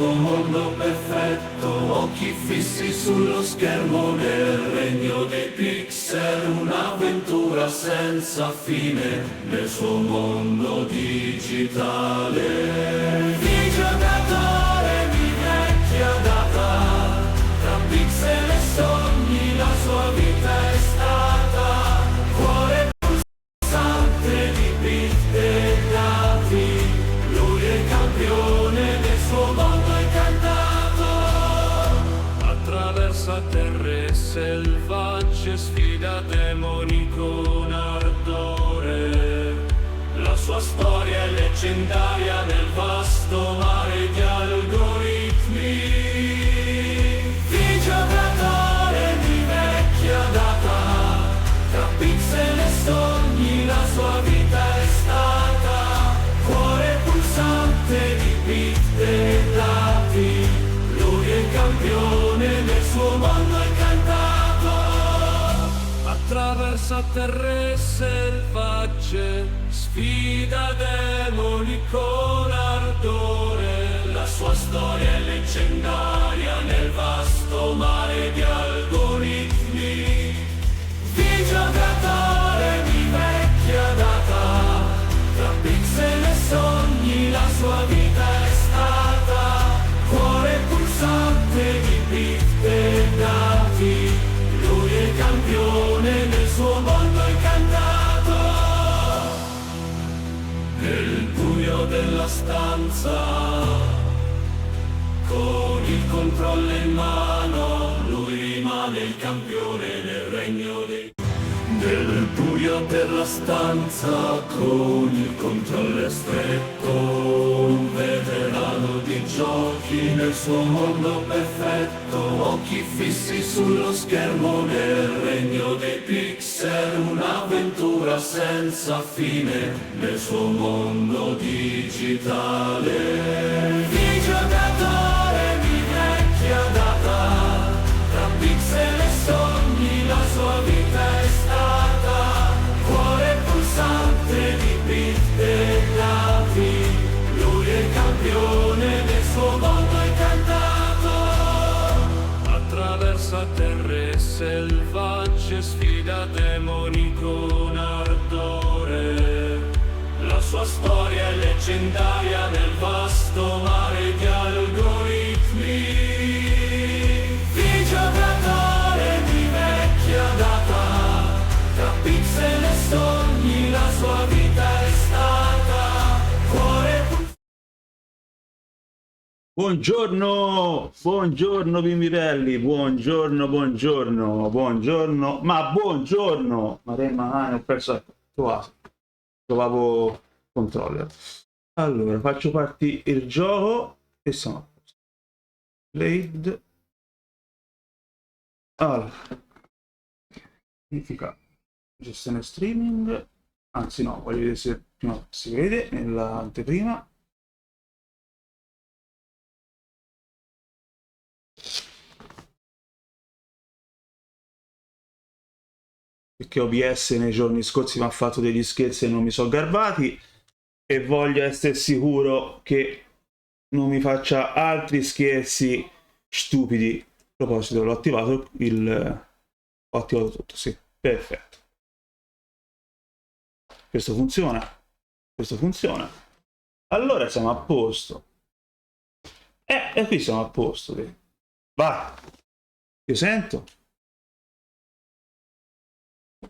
Un mondo perfetto, occhi fissi sullo schermo nel regno dei pixel, un'avventura senza fine nel suo mondo digitale. Il giocatore mi vecchia data, tra pixel e sogni la sua vita è stata, cuore pulsante di bit e dati, lui è campione del suo mondo. Attraversa terre selvagge, sfida demoni con ardore. La sua storia è leggendaria nel vasto mare di algoritmi. Il giocatore di vecchia data, tra pixel e sogni la sua vita è stata, cuore pulsante di bit e dati, lui è campione nel suo mondo incantato. Attraversa terre selvagge, sfida demoni con ardore. La sua storia è leggendaria nel vasto mare di algoritmi. Il giocatore di vecchia data, tra pixel e sogni la sua vita è stata, cuore pulsante di bit e dati, lui è campione nel suo mondo incantato. Nel buio della stanza, con il controllo in mano, lui rimane il campione nel regno dei... Nel buio della stanza, con il controllo stretto, un veterano di giochi nel suo mondo perfetto, occhi fissi sullo schermo nel regno dei pixel, un'avventura senza fine nel suo mondo digitale. Il giocatore di vecchia data, tra pixel e sogni la sua vita è stata, cuore pulsante di bit e dati, lui è campione nel suo mondo incantato. Attraversa terre selvagge, sfida demoni con ardore. La sua storia è leggendaria nel vasto mare di algoritmi. Il giocatore di vecchia data, tra pixel e sogni la sua vita è stata, cuore pulsante. Buongiorno, buongiorno bimbi buongiorno, buongiorno, ma buongiorno, ho perso, trovavo controller. Allora, faccio partire il gioco e siamo a posto. Hellblade. Allora, significa gestione streaming, anzi no, voglio vedere se prima si vede nell'anteprima. Perché OBS nei giorni scorsi mi ha fatto degli scherzi e non mi sono garbati e voglio essere sicuro che non mi faccia altri scherzi stupidi. A proposito, l'ho attivato ho attivato tutto, sì, perfetto. Questo funziona, allora siamo a posto e qui siamo a posto. Va, io sento.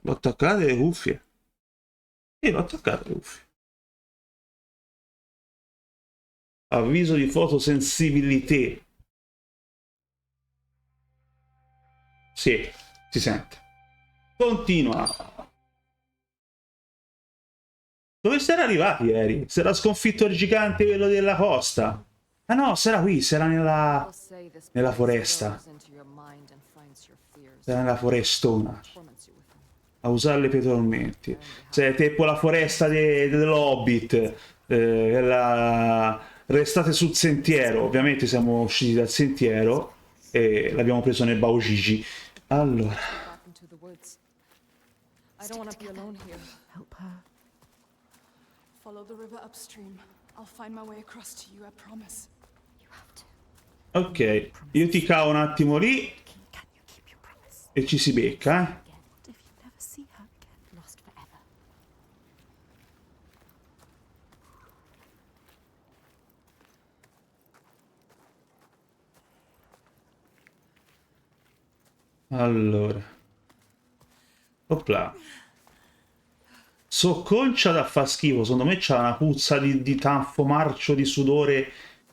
L'ho attaccate le cuffie. L'ho attaccate le cuffie. Avviso di fotosensibilità. Sì, si sente. Continua. Dove si era arrivati ieri? Si era sconfitto il gigante, quello della costa. Ah no, sarà qui, sarà nella foresta. Sarà nella forestona. A usarle per i tormenti. Se tipo la foresta dell'Hobbit, restate sul sentiero. Ovviamente siamo usciti dal sentiero e l'abbiamo preso nel baule Gigi. Allora, I don't want to be alone here. Help her. Follow the river upstream. I'll find my way across to you, I promise. You have to. Ok, io ti cavo un attimo lì Can you keep your promise? e ci si becca, eh. What if you never see her again? Lost forever. Allora. Opla. So concia da fa schifo, secondo me c'ha una puzza di tanfo marcio, di sudore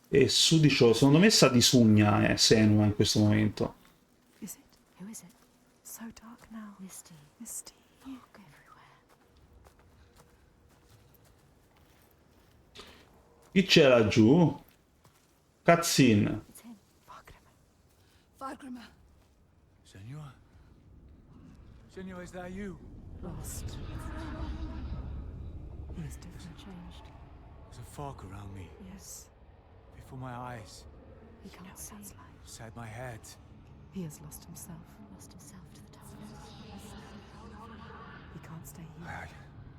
e sudicio. Secondo me sa di sugna, Senua in questo momento. Is it? Who is it? So dark now. Misty. Misty. Fog everywhere. Chi c'è laggiù? Cutscene. It's him. Fargrim. Fargrim. Senua? Senua, is that you? Lost. He is different. Changed. There's a fog around me, Yes. before my eyes, He can't see. beside my head. He has lost himself. Lost himself to the darkness. He can't stay here.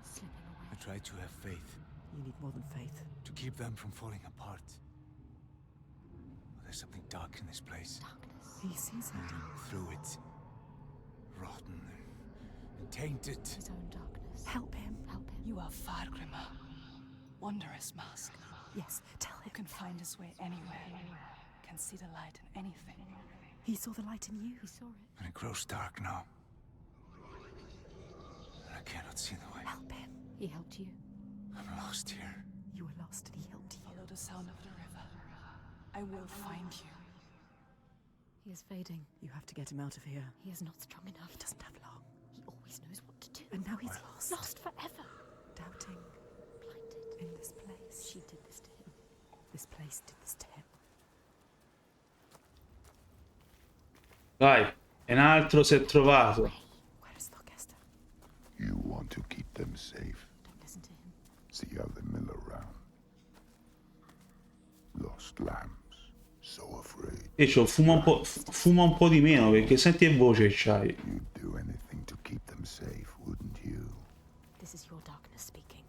Slipping I away. tried to have faith, You need more than faith. to keep them from falling apart. But there's something dark in this place. Darkness. He sees it. Through it, rotten and tainted. His own darkness. Help him. Help him. You are Fargrim, wondrous mask, Yes, tell who him. can find his way anywhere, can see the light in anything. He saw the light in you. He saw it. And it grows dark now. And I cannot see the way. Help him. He helped you. I'm lost here. You were lost and he helped you. Follow the sound of the river. I will find you. He is fading. You have to get him out of here. He is not strong enough. He doesn't have long. He always knows what to do. And now he's lost. Lost forever. Doubting. Blinded. In this place. She did this to him. This place did this to him. Vai, e un altro si è trovato. Where is Thorgester? You want to keep them safe. Don't listen to him. See how they mill around. Lost lambs, so afraid. E fuma un po' di meno perché senti che voce c'hai. You'd do anything to keep them safe, wouldn't you? This is your darkness speaking.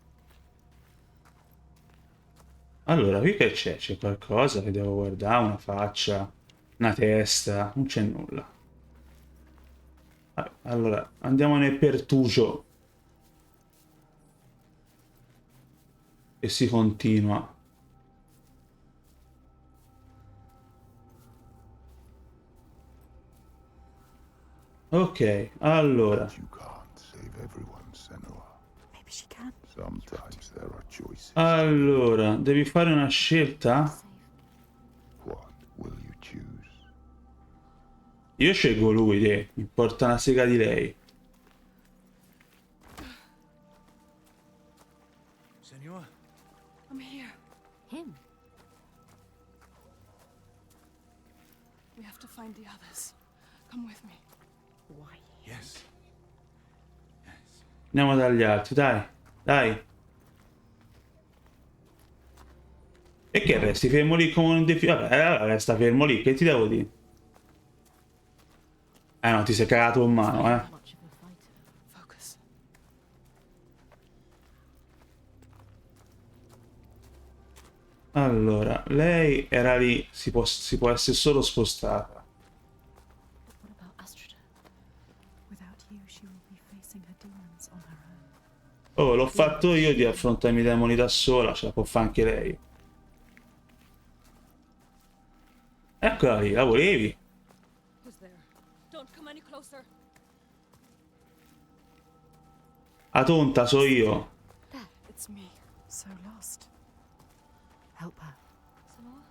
Allora, qui che c'è? C'è qualcosa che devo guardare? Una faccia, una testa, non c'è nulla. Allora, andiamo nel pertugio. E si continua. Ok, allora. But you can't save everyone, Senua. Maybe she can. Sometimes there are choices. Allora, devi fare una scelta? Safe. What will you choose? Io scelgo lui, mi importa una sega di lei. Senua? I'm here. Him. We have to find the others. Come with me. Why? Yes. Yes. Andiamo dagli altri, dai, dai. E che resti fermo lì come un Vabbè, allora resta fermo lì, che ti devo dire? No, ti sei cagato in mano, Much of a fighter. Focus. Allora, lei era lì, si può essere solo spostata. What about Astrida? Without you, she will be facing her demons on her own. Oh, l'ho fatto io di affrontare i demoni da sola, ce la può fare anche lei. Eccola lì, la volevi? Who's there? Don't come any closer. A tonta so io. It's me. So lost. Help her. Senua?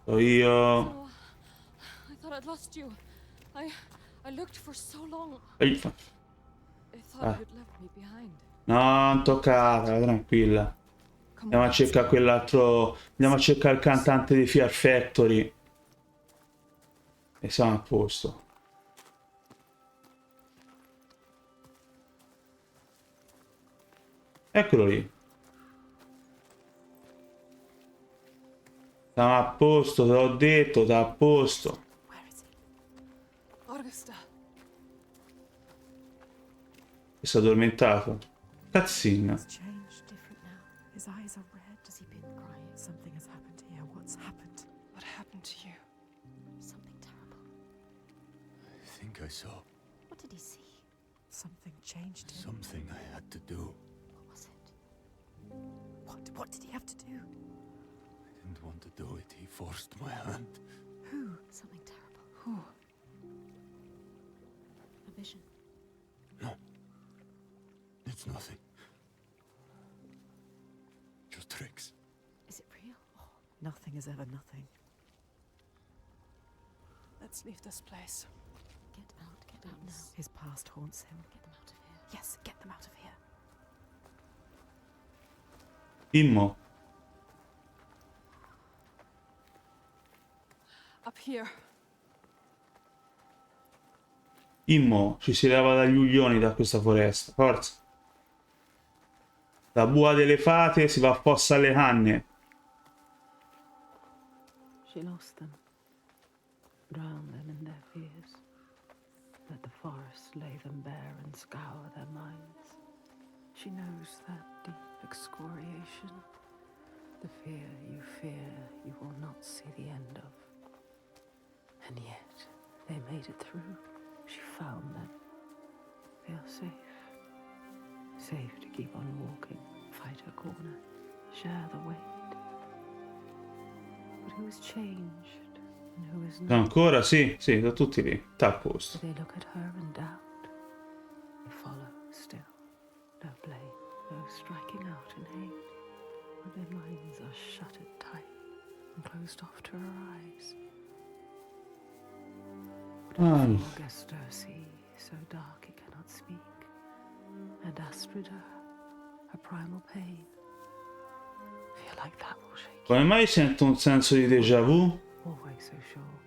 So io. Senua? I thought I'd lost you. I looked for so long. Ehi, I thought you'd left me behind. No, non toccata, tranquilla. Come Andiamo a on. cercare quell'altro. Andiamo a cercare il cantante di Fear Factory. E siamo a posto. Eccolo lì. Siamo a posto, te l'ho detto, sta a posto. Where is he? Augusta. E si è addormentato. Cazzina. He's changed, different now. His eyes are red. Has he been crying? Something has happened here. What's happened? What happened to you? think I saw. What did he see? Something changed him. Something I had to do. What was it? What did he have to do? I didn't want to do it. He forced my hand. Who? Something terrible. Who? A vision. No. It's nothing. Just tricks. Is it real? Nothing is ever nothing. Let's leave this place. Get out now. His past haunts him. Get them out of here. Yes, get them out of here. Immo. Up here. Immo, ci si leva dagli uglioni da questa foresta. Forza. Da bua delle fate si va a fossa alle canne. She lost them, drowned them in their fears. Let the forest lay them bare and scour their minds. She knows that deep excoriation, the fear you will not see the end of. And yet, they made it through. She found them. They are safe. Safe to keep on walking, fight her corner, share the weight. But who is changed and who is not? Ancora? Sì, sì, sono tutti lì. Sta a posto. They look at her in doubt. They follow still. No blame, no striking out in hate. But their minds are shuttered tight and closed off to her eyes. Ah, Augusta see, so dark it cannot speak. And Astrid, her primal pain. Feel like that will shake come mai sento un senso di déjà vu? you. Always so sure.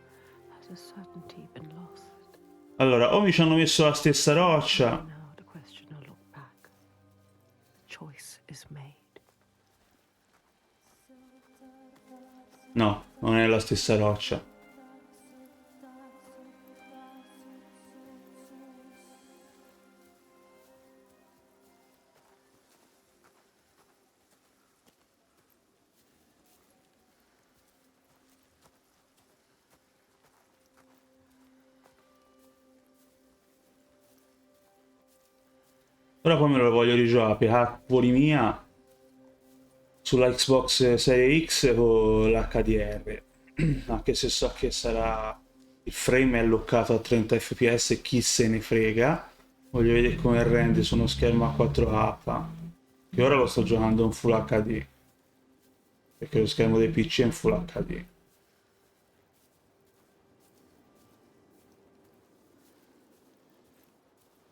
Has a certainty been lost? Allora, o mi ci hanno messo la stessa roccia. Now to question or look back. The choice is made. No, non è la stessa roccia. Però poi me lo voglio rigiocare, cavoli mia, sulla Xbox Series X con l'HDR. Anche se so che sarà... il frame è alloccato a 30 fps e chi se ne frega. Voglio vedere come rende su uno schermo a 4K. Che ora lo sto giocando in Full HD. Perché lo schermo dei PC è in Full HD.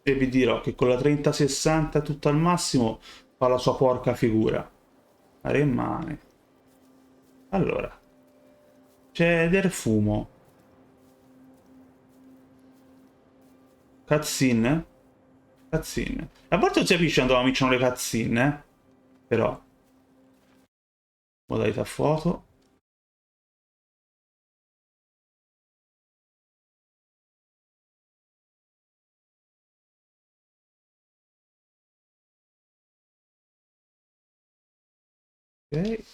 E vi dirò che con la 3060 tutto al massimo fa la sua porca figura. A rimane. Allora. C'è del fumo. Cutscene. Cutscene. A volte non si capisce dove cominciano le cutscene, però. Modalità foto. Ok.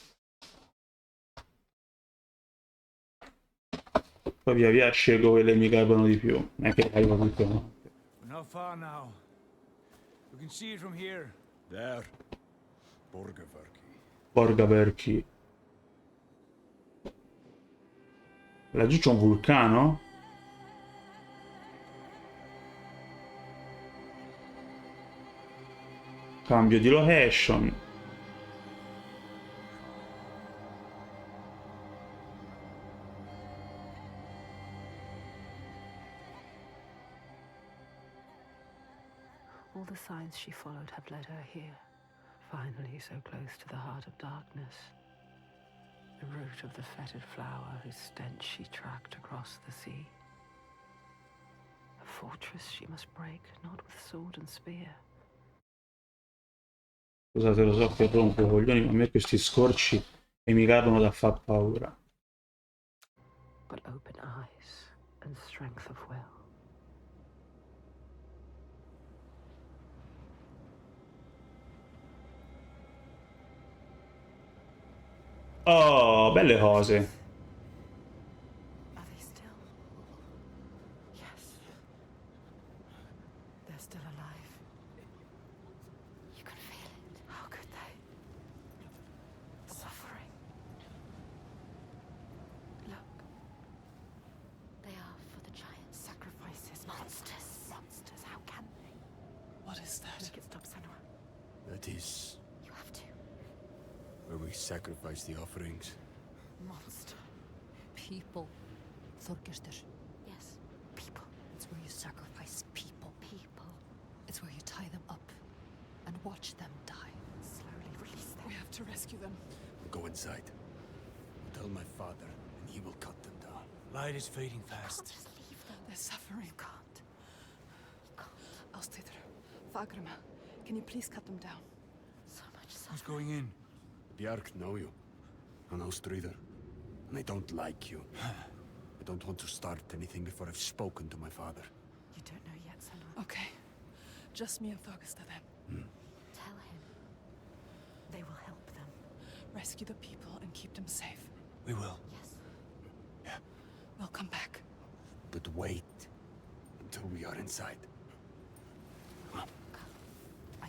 Poi via via scelgo quelle che mi garvano di più. Non è che arrivano anche no. We're not far now. We can see it from here. There. Borgaverki. Porca per chi. Laggiù c'è un vulcano? Cambio di location. All the signs she followed have led her here. Finally, so close to the heart of darkness. The root of the fetid flower whose stench she tracked across the sea. A fortress she must break, not with sword and spear. Scusate, lo so che rompo i coglioni, ma a me questi scorci e mi cadono da far paura. But open eyes and strength of will. Oh, belle cose. Are they still? Yes. They're still alive. You can feel it. How could they? Suffering. Look, They are for the giants. sacrifices. Monsters. Monsters, how can they? What is that? Make it stop, Senua. That is You have to. where we sacrifice the offerings. Monster. People. Þorgestur. Yes. People. It's where you sacrifice people. People. It's where you tie them up and watch them die. Slowly release them. We have to rescue them. Go inside. Tell my father, and he will cut them down. Light is fading Can't fast. just leave them. They're suffering. Can't. You can't. I'll stay there. Fagrima, can you please cut them down? So much Who's suffering. going in? Bjark know you. An Austrider. And I don't like you. I don't want to start anything before I've spoken to my father. You don't know yet, Senua. Okay. Just me and Thorgestur then. Tell him. They will help them. Rescue the people and keep them safe. We will. Yes. We'll come back. But wait until we are inside. Are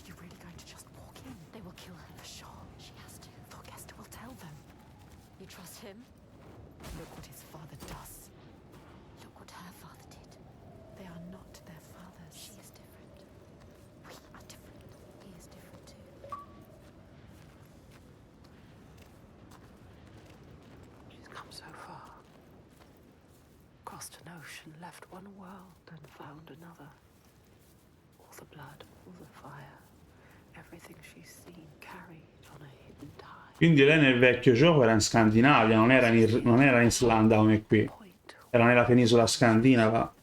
you really going to just walk in? They will kill her. For sure. She has to. Thorgestur will tell them. You trust him? Look what his father does. Look what her father did. They are not their fathers. She is different. We are different. He is different too. She's come so far. Crossed an ocean, left one world and found another. All the blood, all the fire, everything she's seen carried on a hidden tide. Quindi lei nel vecchio gioco era in Scandinavia, non era in Islanda come qui. Point Era nella penisola scandinava.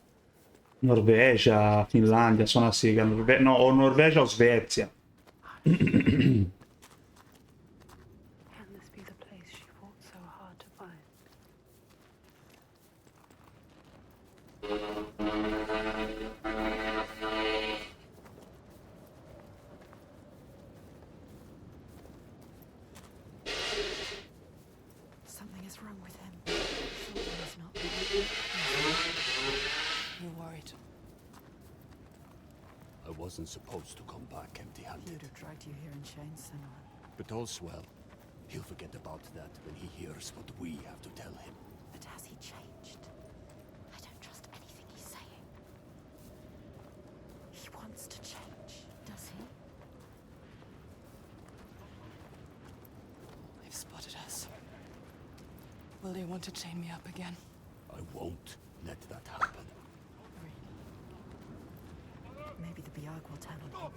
Norvegia, Finlandia, sono sì, no, o Norvegia o Svezia. Can this be the place she fought so hard to find? Something is wrong with him. Something is not. You're worried. I wasn't supposed to come back He empty-handed. would have dragged you here in chains, Senua. But all's well. He'll forget about that when he hears what we have to tell him. But has he changed? I don't trust anything he's saying. He wants to change. Does he? They've spotted us. Will they want to chain me up again? I won't let that happen. Really? Maybe the Biag will turn on him.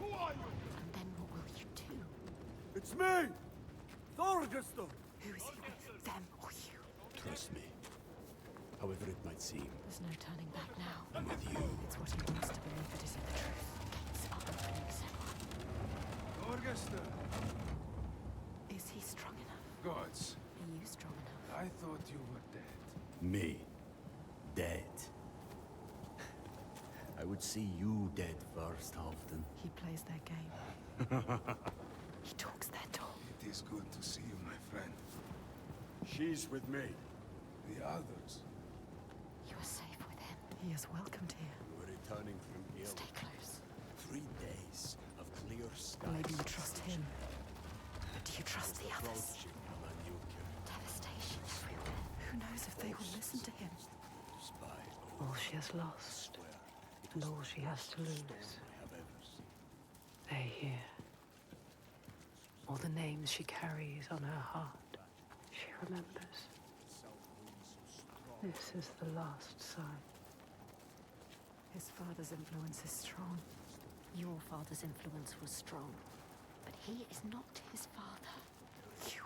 And then what will you do? It's me! Thorgestur! Who is he with? Them or you? Trust me. However it might seem, There's no turning back now. I'm with you. It's what he wants to believe it isn't the truth. Gates are opening, Senua. Thorgestur! Is he strong enough? Gods, Are you strong enough? I thought you were dead. Me. Dead. I would see you dead first, Halfdan. He plays their game. He talks their talk. It is good to see you, my friend. She's with me. The others. You are safe with him. He is welcomed here. We're returning from ill. Stay close. 3 days of clear skies. Maybe you trust him. Do you trust the others? Approaching Alanukir. Devastation everywhere. Who knows if they will listen to him? Spy All she has lost, and all she has to lose. I have ever seen. They hear. All the names she carries on her heart. She remembers. This is the last sign. His father's influence is strong. Your father's influence was strong, but he is not his father. You.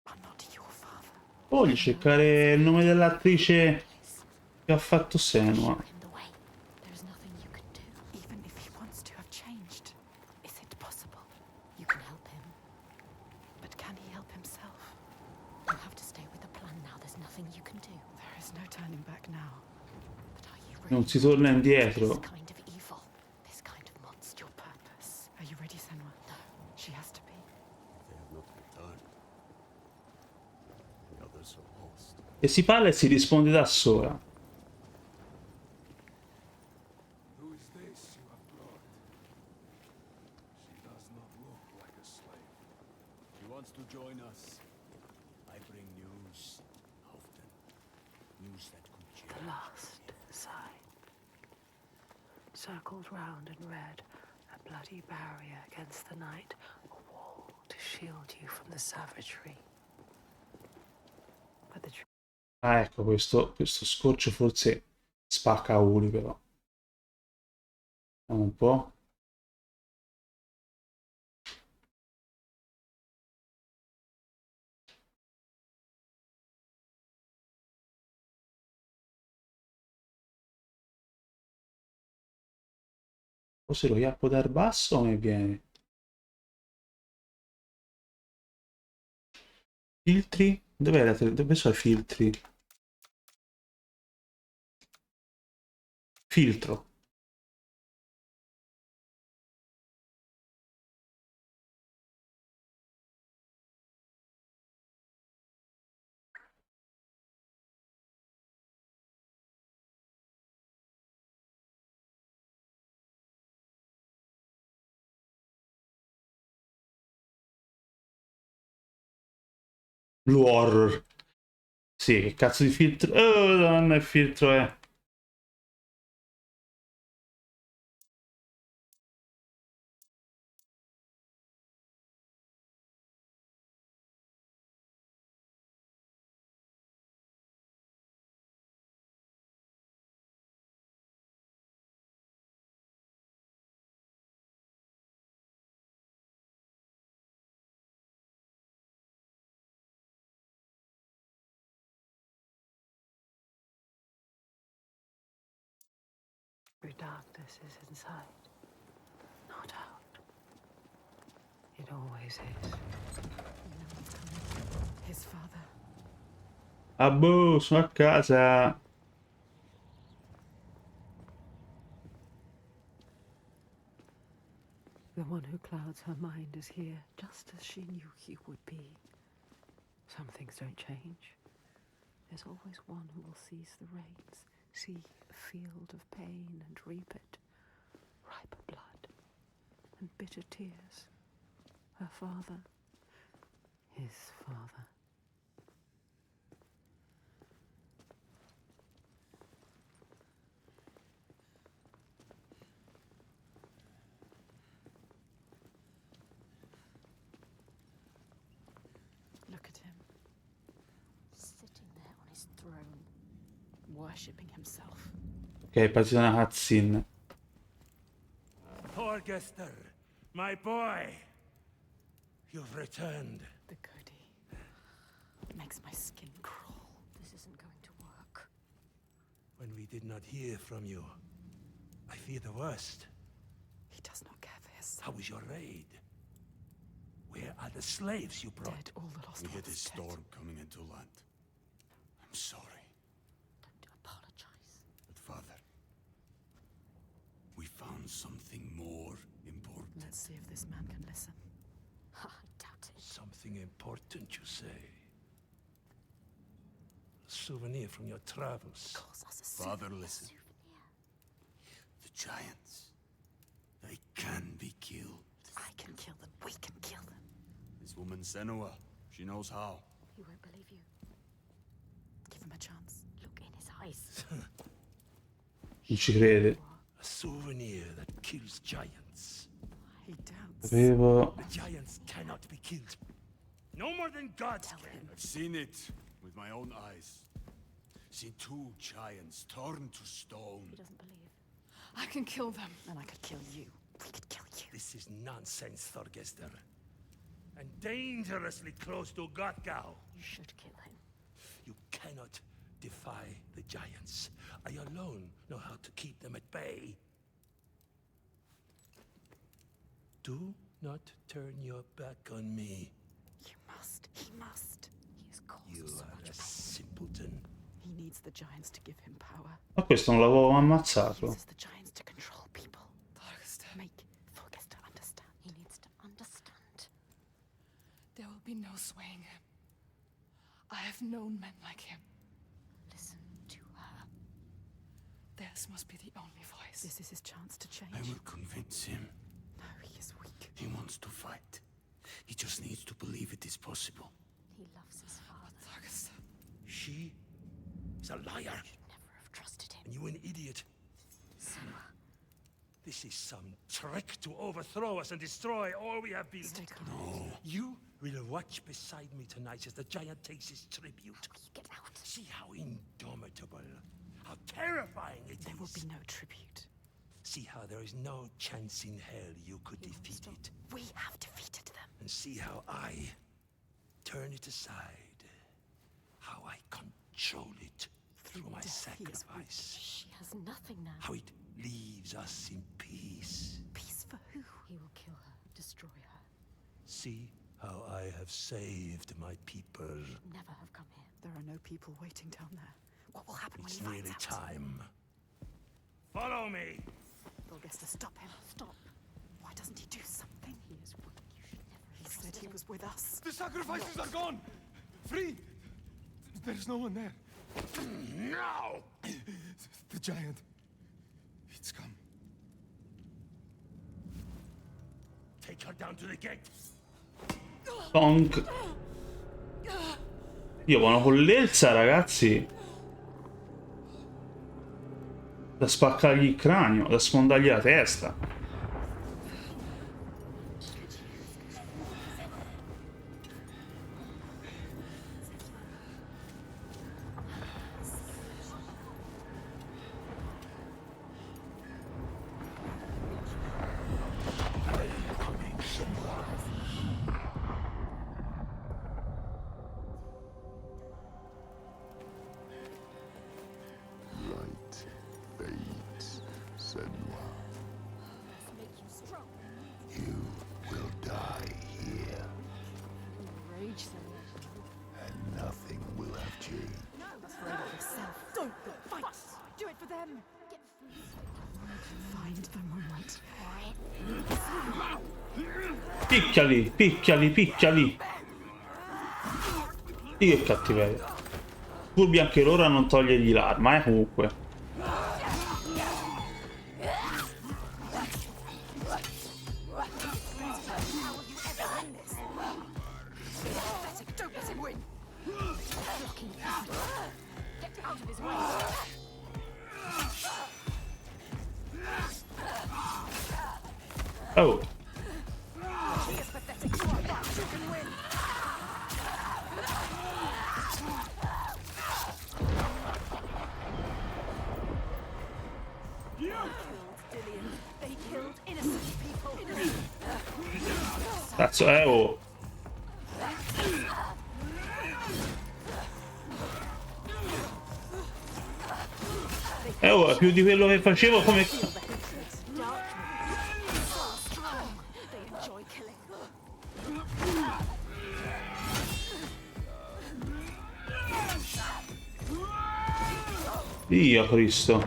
Are not your father. Voglio cercare il nome dell'attrice che ha fatto Senua. Show him the way. There is nothing you can do. Even if he wants to have changed, is it possible? You can help him. But can he help himself? You have to stay with the plan now. There's nothing you can do. There is no turning back now. But are you Non ready? si torna This indietro. kind of evil. This kind of monster. Your purpose. Are you ready, Senua? No. She has to be. E si parla e si risponde da sola. Who is this you have brought? She does not look like a slave. She wants to join us. I bring news often. News that could The change. last sign. Circled round in red, a bloody barrier against the night, a wall to shield you from the savagery. But the truth Ah, ecco, questo scorcio forse spacca uli, però. Vediamo un po'. Forse lo chiappo dal basso o mi viene? Filtri? Dov'è dove sono i filtri? Filtro. Blue Horror. Sì, che cazzo di filtro? Oh, donna, il filtro è... darkness is inside, not out. It always is. His father. Ah, boh, sono a casa. The one who clouds her mind is here, just as she knew he would be. Some things don't change. There's always one who will seize the reins, see a field of pain and reap it. Ripe blood and bitter tears. Her father, his father. Look at him, Sitting there on his throne. worshipping himself. Ok, è partita una cutscene. Torgester, my boy! You've returned. The goody. It makes my skin crawl. This isn't going to work. When we did not hear from you, I fear the worst. He does not care for his son. How was your raid? Where are the slaves you brought? Dead, all the lost We hit ones a dead. storm coming into land. I'm sorry, Don't apologize. but father, we found something more important. Let's see if this man can listen. I doubt it. Something important, you say? A souvenir from your travels. Calls us a Father, souvenir. listen. The giants, they can be killed. I can kill them. We can kill them. This woman Senua, she knows how. He won't believe you. Give him a chance. Look in his eyes. Non ci crede. A souvenir that kills giants. He doubts. Sapevo... The giants cannot be killed. No more than gods Tell can. him. I've seen it with my own eyes. Seen two giants torn to stone. He doesn't believe. I can kill them. And I could kill you. We could kill you. This is nonsense, Thorgester. And dangerously close to Gothgau. You should kill him. You cannot defy the giants. I alone know how to keep them at bay. Do not turn your back on me. You must. He must. He has caused You so are much a pain. simpleton. He needs the giants to give him power. Ma questo non l'avevo He ammazzato. uses the giants to control people. Make Thorgester understand. He needs to understand. There will be no swaying him. I have known men like him. Theirs must be the only voice. This is his chance to change. I will convince him. No, he is weak. He wants to fight. He just needs to believe it is possible. He loves his father. Thorgest. She is a liar. Should never have trusted him. And you an idiot. Senua. This is some trick to overthrow us and destroy all we have been. Stay calm. No. You will watch beside me tonight as the giant takes his tribute. You get out. See how indomitable, how terrifying it is. There will be no tribute. See how there is no chance in hell you could defeat it. We have defeated them. And see how I turn it aside. How I control it through my death, he is sacrifice. She has nothing now. How it leaves us in peace. Peace for who? He will kill her, destroy her. See how I have saved my people. Never have come here. There are no people waiting down there. What will happen It's when he nearly finds out? time. Follow me! Thorgesta, stop him. Stop. Why doesn't he do something? He is weak. You should never He have said trusted he him. was with us. The sacrifices are gone! Free! There's no one there. Now! The giant. It's come. Take her down to the gate. Tonk. Io ho una collezza, ragazzi. Da spaccargli il cranio, da sfondargli la testa. Light fades, Senua. Make you strong. You will die here, Rage them. and nothing will have changed. Afraid of yourself. Don't fight. Do it for them. Get free. Find the moment. Picchiali, picchiali, picchiali. Sì, che cattiveria. Furbi anche loro a non togliergli l'arma, comunque. Don't let him win. Get out of his way. Oh. He is pathetic. You are bad. You can win. They killed Dillian. They killed innocent people. Cazzo, oh. Oh, più di quello che facevo come... So strong. They enjoy killing. Dio Cristo.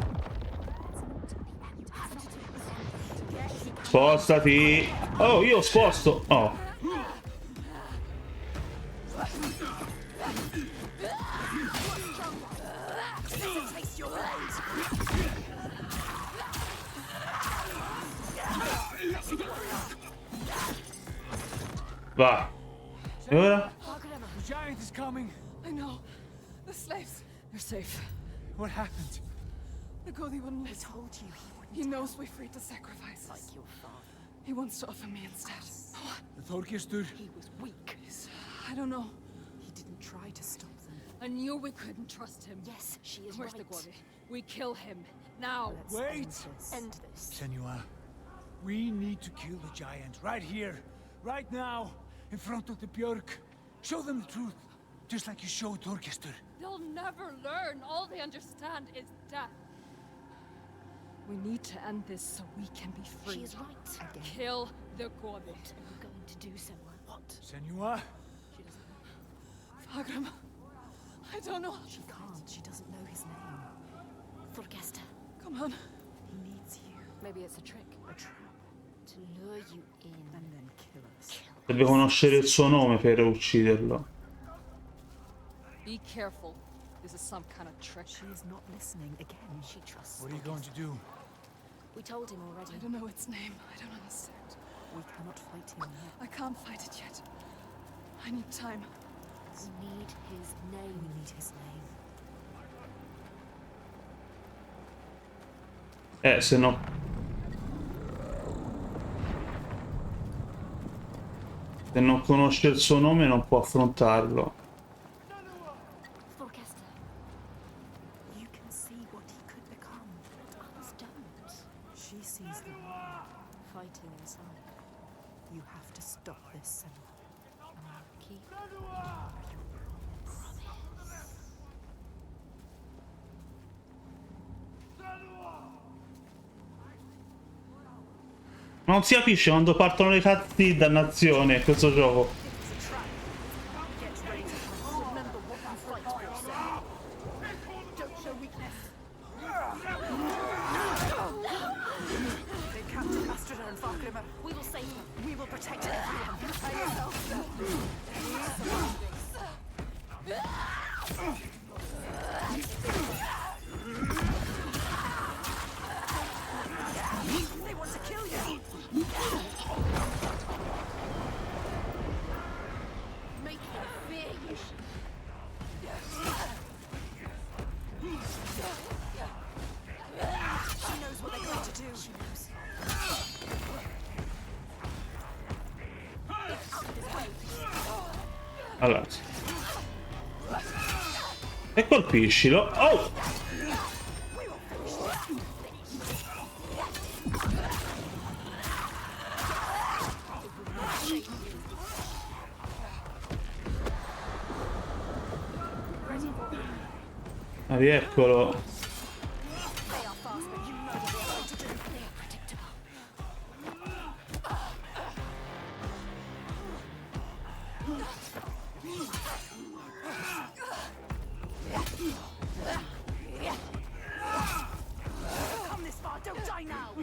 Spostati. Oh, io sposto. Oh. Taste your blade. Va. E ora? The giant is coming. I know. The slaves. They're safe. What happened? The Godi wouldn't I listen. told you he wouldn't. He knows we freed the sacrifices. Like your father. He wants to offer me instead. The Thorgestr. He was weak. I don't know. He didn't try to stop them. I knew we couldn't trust him. Yes, she is Where's right. the Godi? We kill him. Now. Let's Wait. end this. End this. Senua, we need to kill the giant right here, right now, in front of the Björk. Show them the truth, just like you showed Thorgestr. They'll never learn. All they understand is death. We need to end this so we can be free. She is right. Again. Kill the Godi. What are you going to do, Senua? What? Senua, She doesn't know. Fagram. I don't know. She can't. She doesn't know his name. Thorgesta. Come on. He needs you. Maybe it's a trick. A trap. To lure you in. And then kill us. Deve conoscere il suo nome per ucciderlo. Be careful. This is some kind of trick. She is not listening again. She trusts What are you going to do? We told him already. I don't know its name. I don't understand. We cannot fight him yet. I can't fight it yet. I need time. We need his name. We need his name. Se no... Se non conosce il suo nome non può affrontarlo. Forecastle. You can see what he could become. Others don't. She sees the horror. Fighting inside. You have to stop this, Senua. Keep Non si capisce quando partono le cazzi, dannazione, questo gioco. Remember what you fight for, Senua. Don't show weakness. They captured Astrida and Fargrimmer. We will save them. We will protect everyone. Prepare yourself. They want to kill you. make him fear you. She knows what they're going to do. She knows. Allora. E colpiscilo. Oh! Ah, rieccolo. They are fast, but you know what they're going to do. They are predictable. Come this far, don't die now.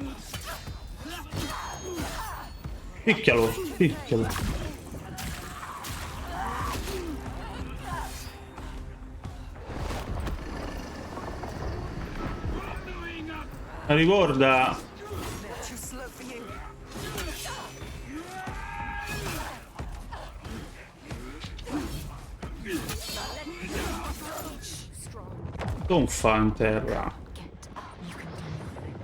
Picchialo, picchialo. Ma ricorda. They're too slow for you. Non fa in terra. Get up. You can do nothing.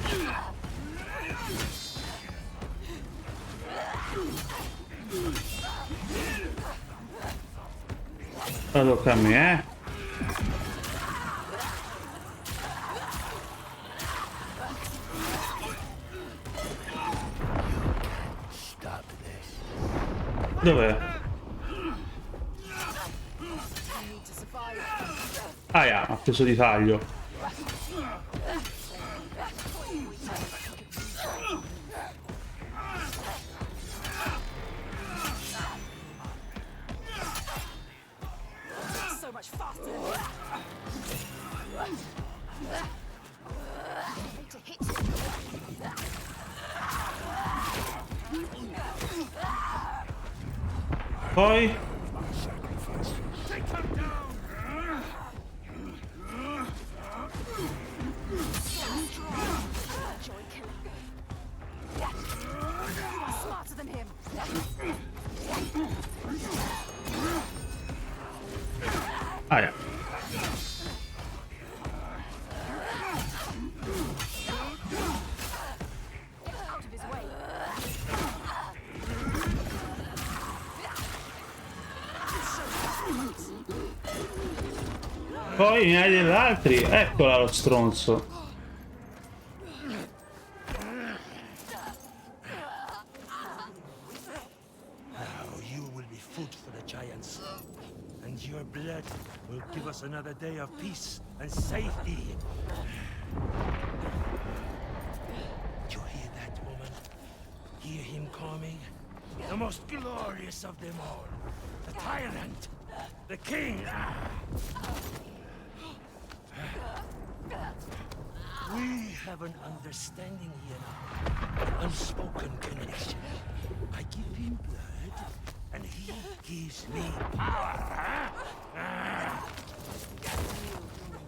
Get up. Ora tocca a me, eh. Dov'è? Ah, yeah, ha preso di taglio. So much faster. To hit him. Poi Joy killing. You are smarter than him. ah, yeah. Out of his way. Poi ne hai degli altri. Eccola lo stronzo. Now you will be food for the giants, and your blood will give us another day of peace and safety. You hear that, woman? Hear him coming? The most glorious of them all. The tyrant. The king. We have an understanding here now. An unspoken connection. I give him blood, and he gives me power, huh?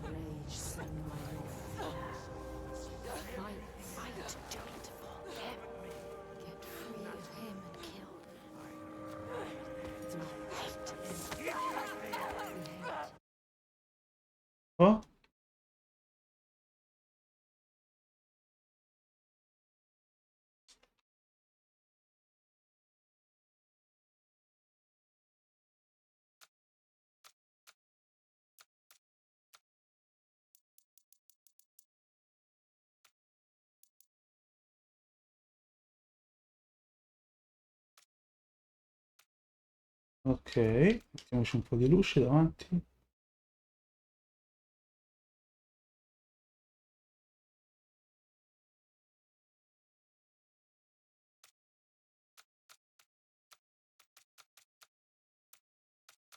Rage, Senua, your fear. Fight to it for him. Get free of him and kill. Do hate him. Oh? Ok, mettiamoci un po' di luce davanti.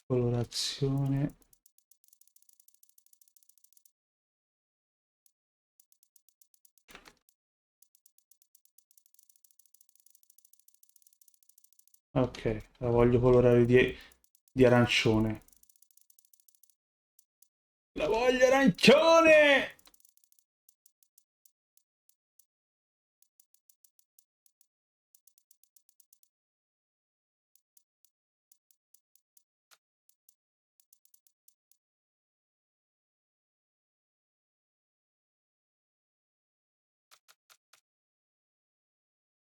Colorazione. Ok, la voglio colorare di arancione. La voglio arancione!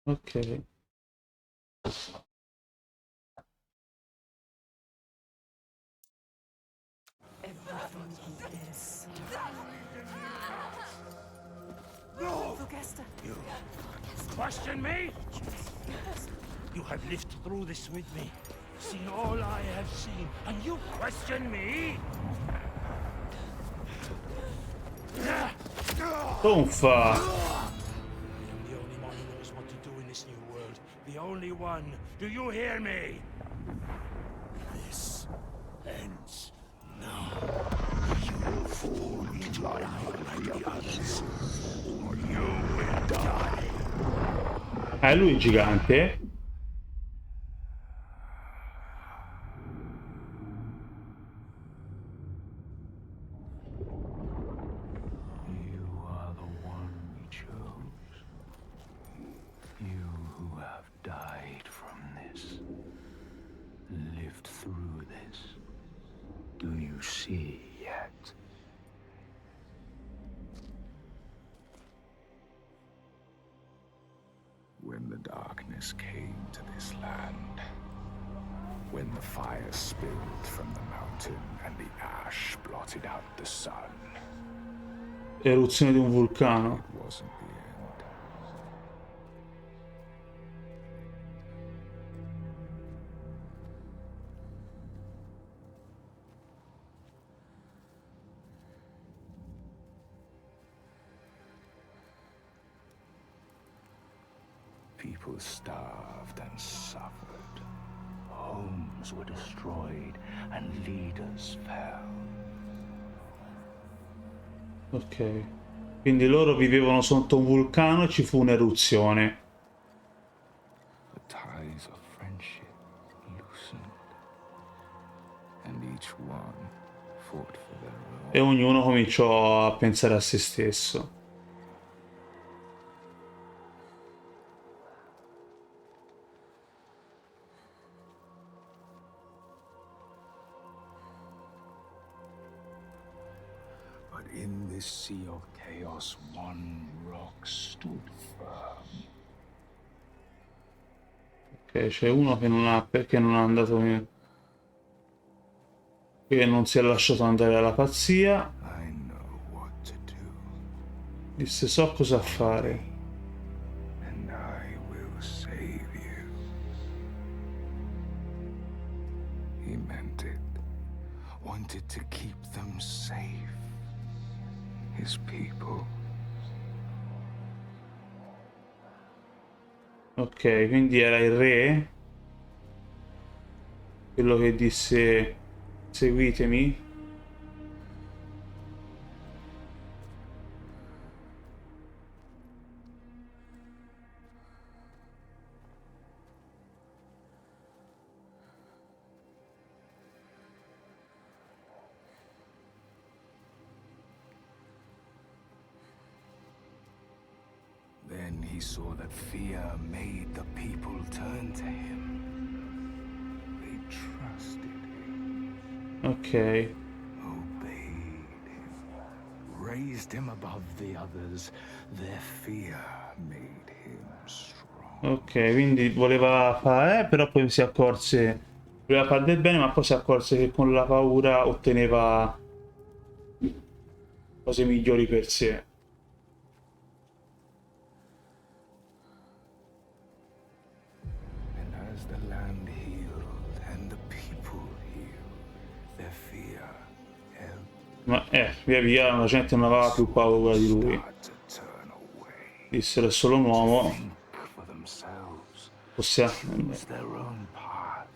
Ok. You question me? You have lived through this with me, seen all I have seen, and you question me? Tonfa! I am the only one who knows what to do in this new world. The only one. Do you hear me? This ends now. You fall into line like the others, or you will die. Lui è gigante? You are the one we chose. You who have died from this, lived through this. Do you see yet? When the darkness came to this land, when the fire spilled from the mountain and the ash blotted out the sun, Eruzione di un vulcano. it wasn't the end. People starved and suffered. Homes were destroyed and leaders fell. Ok. Quindi loro vivevano sotto un vulcano e ci fu un'eruzione. The ties of friendship loosened, and each one fought for their own. E ognuno cominciò a pensare a se stesso. But in this sea of chaos, one rock stood firm. Ok, c'è uno che non ha... perché non è andato... che non si è lasciato andare alla pazzia. I know what to do, Disse so cosa fare. and I will save you. He meant it. Wanted to keep them safe. His people. Ok, quindi era il re? Quello che disse seguitemi? he saw that fear made the people turn to him. They trusted him, Ok. obeyed him, raised him above the others. Their fear made him strong. Ok, quindi voleva fare, però poi si accorse, voleva fare del bene, ma poi si accorse che con la paura otteneva cose migliori per sé. And as the land healed and the people healed, their fear helped Ma via via la gente non aveva più paura di lui. start to turn away. Dissero è solo un uomo. Think for themselves. Possiamo... Choose their own path.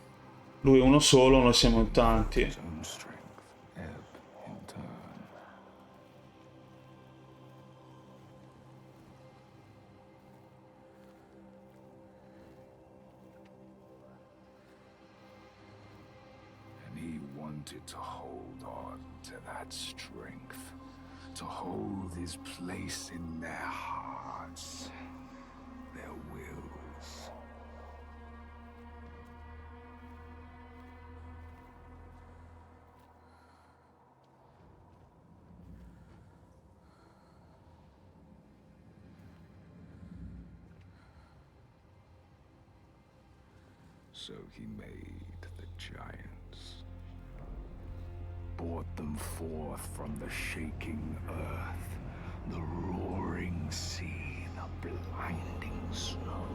Lui è uno solo, noi siamo in tanti. His own strength ebb in turn. And he wanted to hold on to that strength, to hold his place in their hearts, their wills. So he made the giants, brought them forth from the shaking earth, the roaring sea, the blinding snow.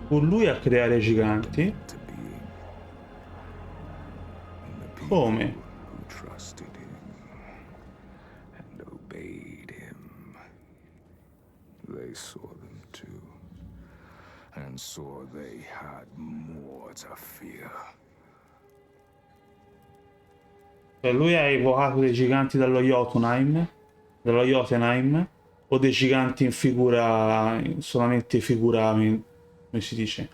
Fu lui a creare i giganti? To being. And the people Come? who trusted him and obeyed him, they saw them too, and saw they had more to fear. Cioè lui ha evocato dei giganti dallo Jotunheim, o dei giganti in figura, solamente figura, come si dice?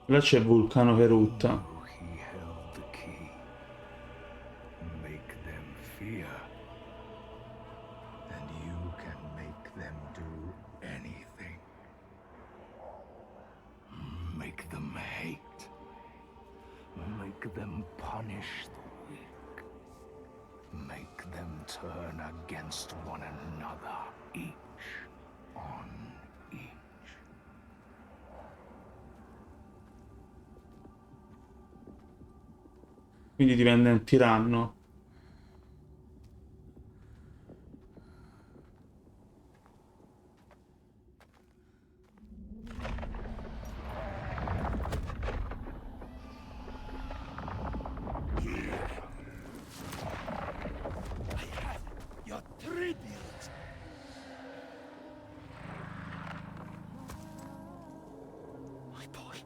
Là c'è Vulcano che rutta. Oh, he held the key. Make them fear. And you can make them do anything. Make them hate. Make them punish the weak. Make them turn against one another, each on each. Quindi diventa un tiranno. Your tribute! My boy.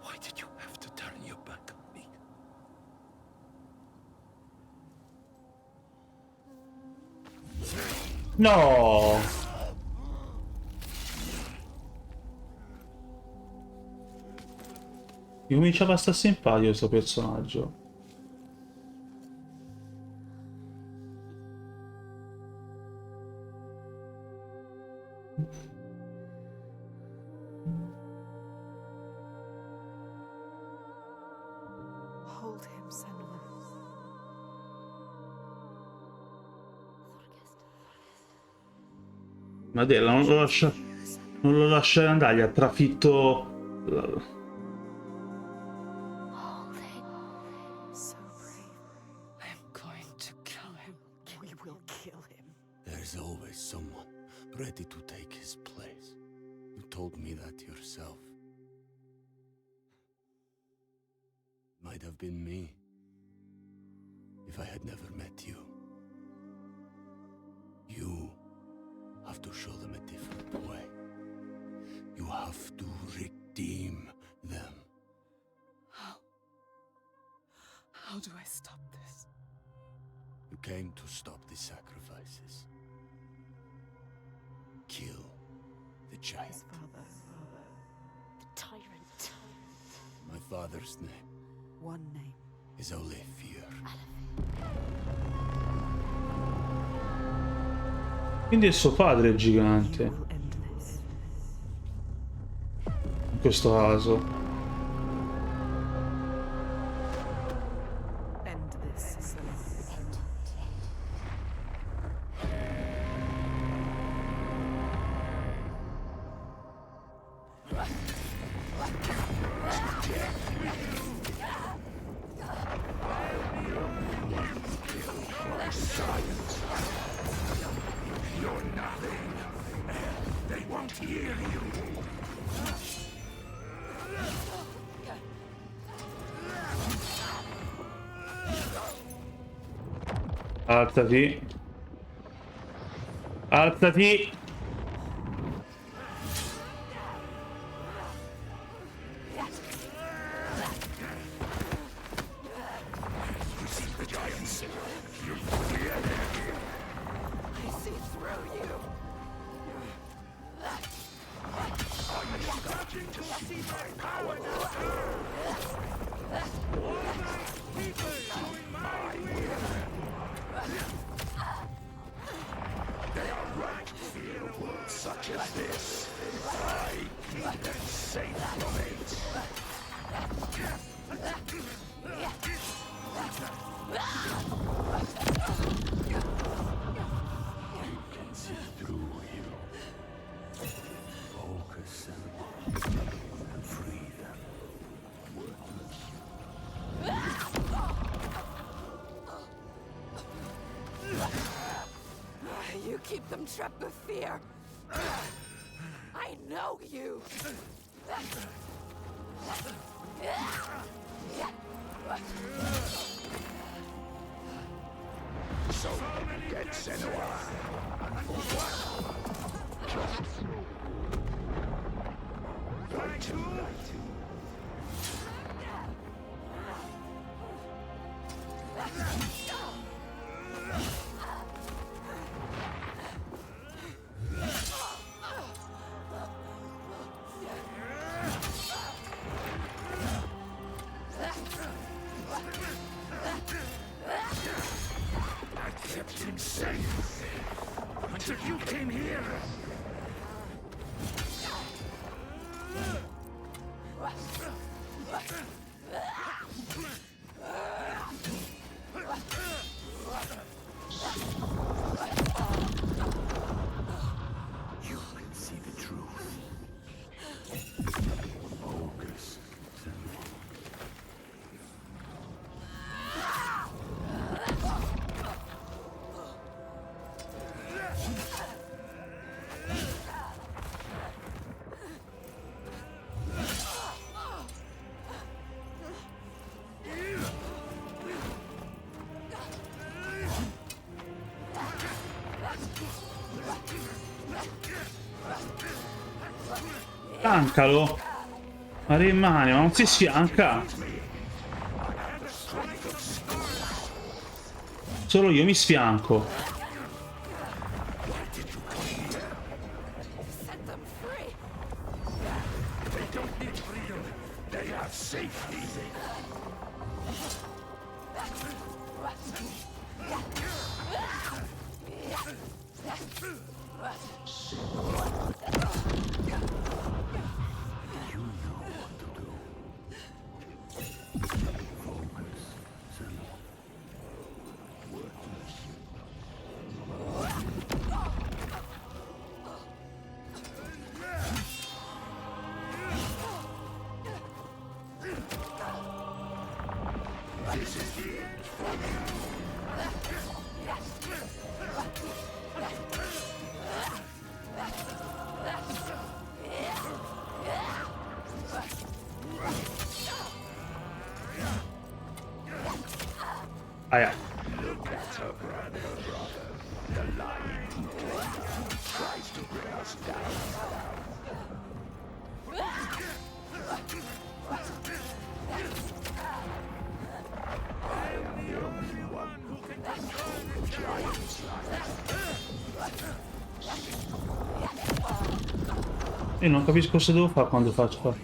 Why did you have to turn your back on me? No! Mi cominciava a stare simpatico questo personaggio. Hold him, Senua. Madela, non lo lasciare andare, gli ha trafitto... So brave. I'm going to kill him. We will kill him. There's always someone ready to take his place. You told me that yourself. Might have been me if I had never met you. You have to show them a different way. You have to redeem them. How do I stop this? came to stop the sacrifices. Kill the giant. His father. The tyrant. My father's name One name. is only fear. Quindi è suo padre il You gigante, will end this. in questo caso. End this, Senua. They won't hear you. Alzati. Alzati. You see the giants? You I see through you. I'm starting to see my power now. All my people doing my will. They are right to fear a world such as this. I keep them safe from it. Can see through you. Focus and free them. You keep them trapped with fear. I know you. So get Senua. And for what? Just right. I kept him safe until you came here. You can see the truth. Focus. Sfiancalo. Ma rimane, ma non si sfianca. Solo io mi sfianco. Set them free. They don't need freedom. They have safety. This is the end for you. Aia. Look at her brother. The lying dictator tries to bring us down. I am the only one who can control Io non capisco cosa devo fare quando faccio.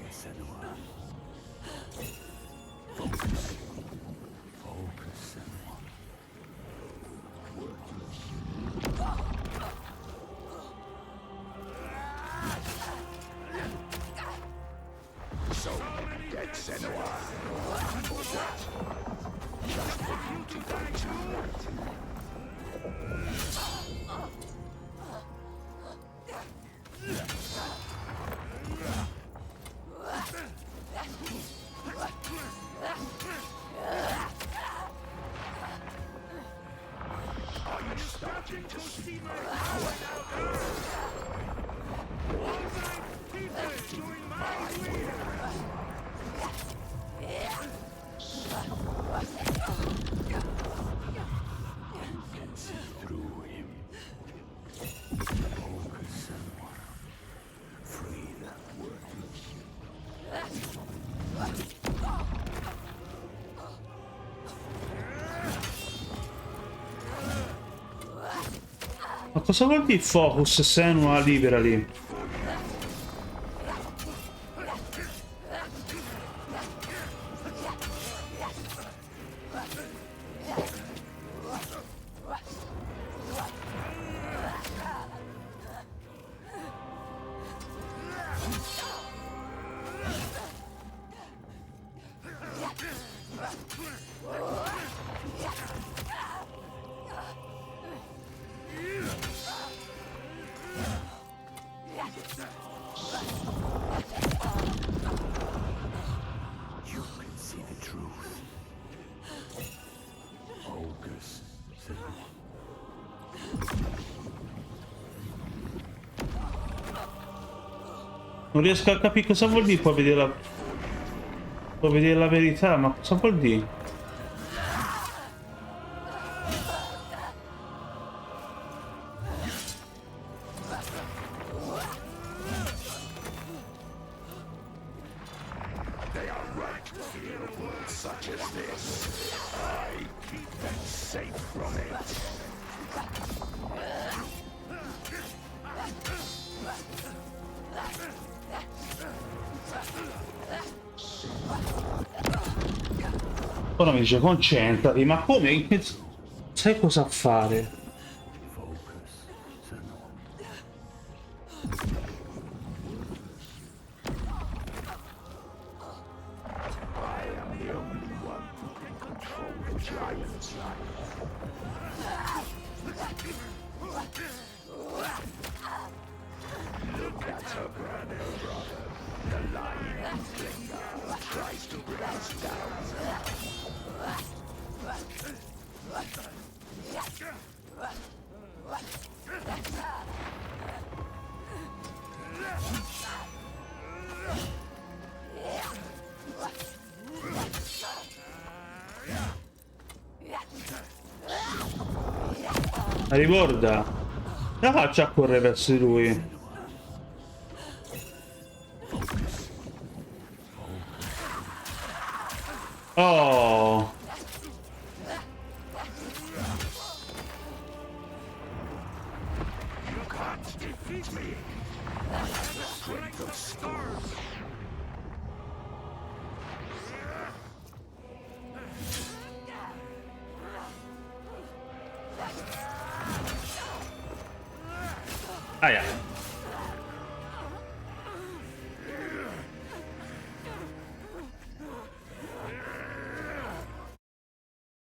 So, get Senua. Or what? Just for you to die tonight. Are you starting to see my power now? Doing my will. You can see through him. Focus on free that Ma cosa vuol dire focus Senua libera lì? You can see the truth. Focus. Non riesco a capire cosa vuol dire, può vedere la verità, ma cosa vuol dire? They are right to fear a world such as this. I keep them safe from it. Ora mi dice concentrati, ma come? Sai cosa fare? I am the only one who can control the giant's life. Look at her brother. The lying finger tries to bring us down. La ricorda? La faccia a correre verso di lui. Oh! You can't defeat me. I have the strength of stone. Aia.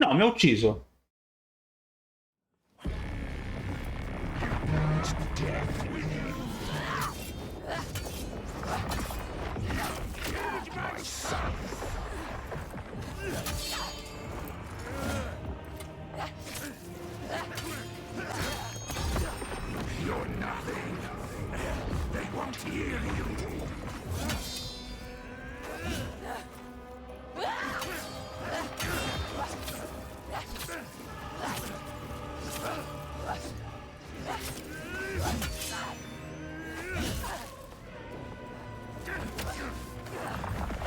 No, mi ha ucciso. My son. You're nothing. They won't hear you.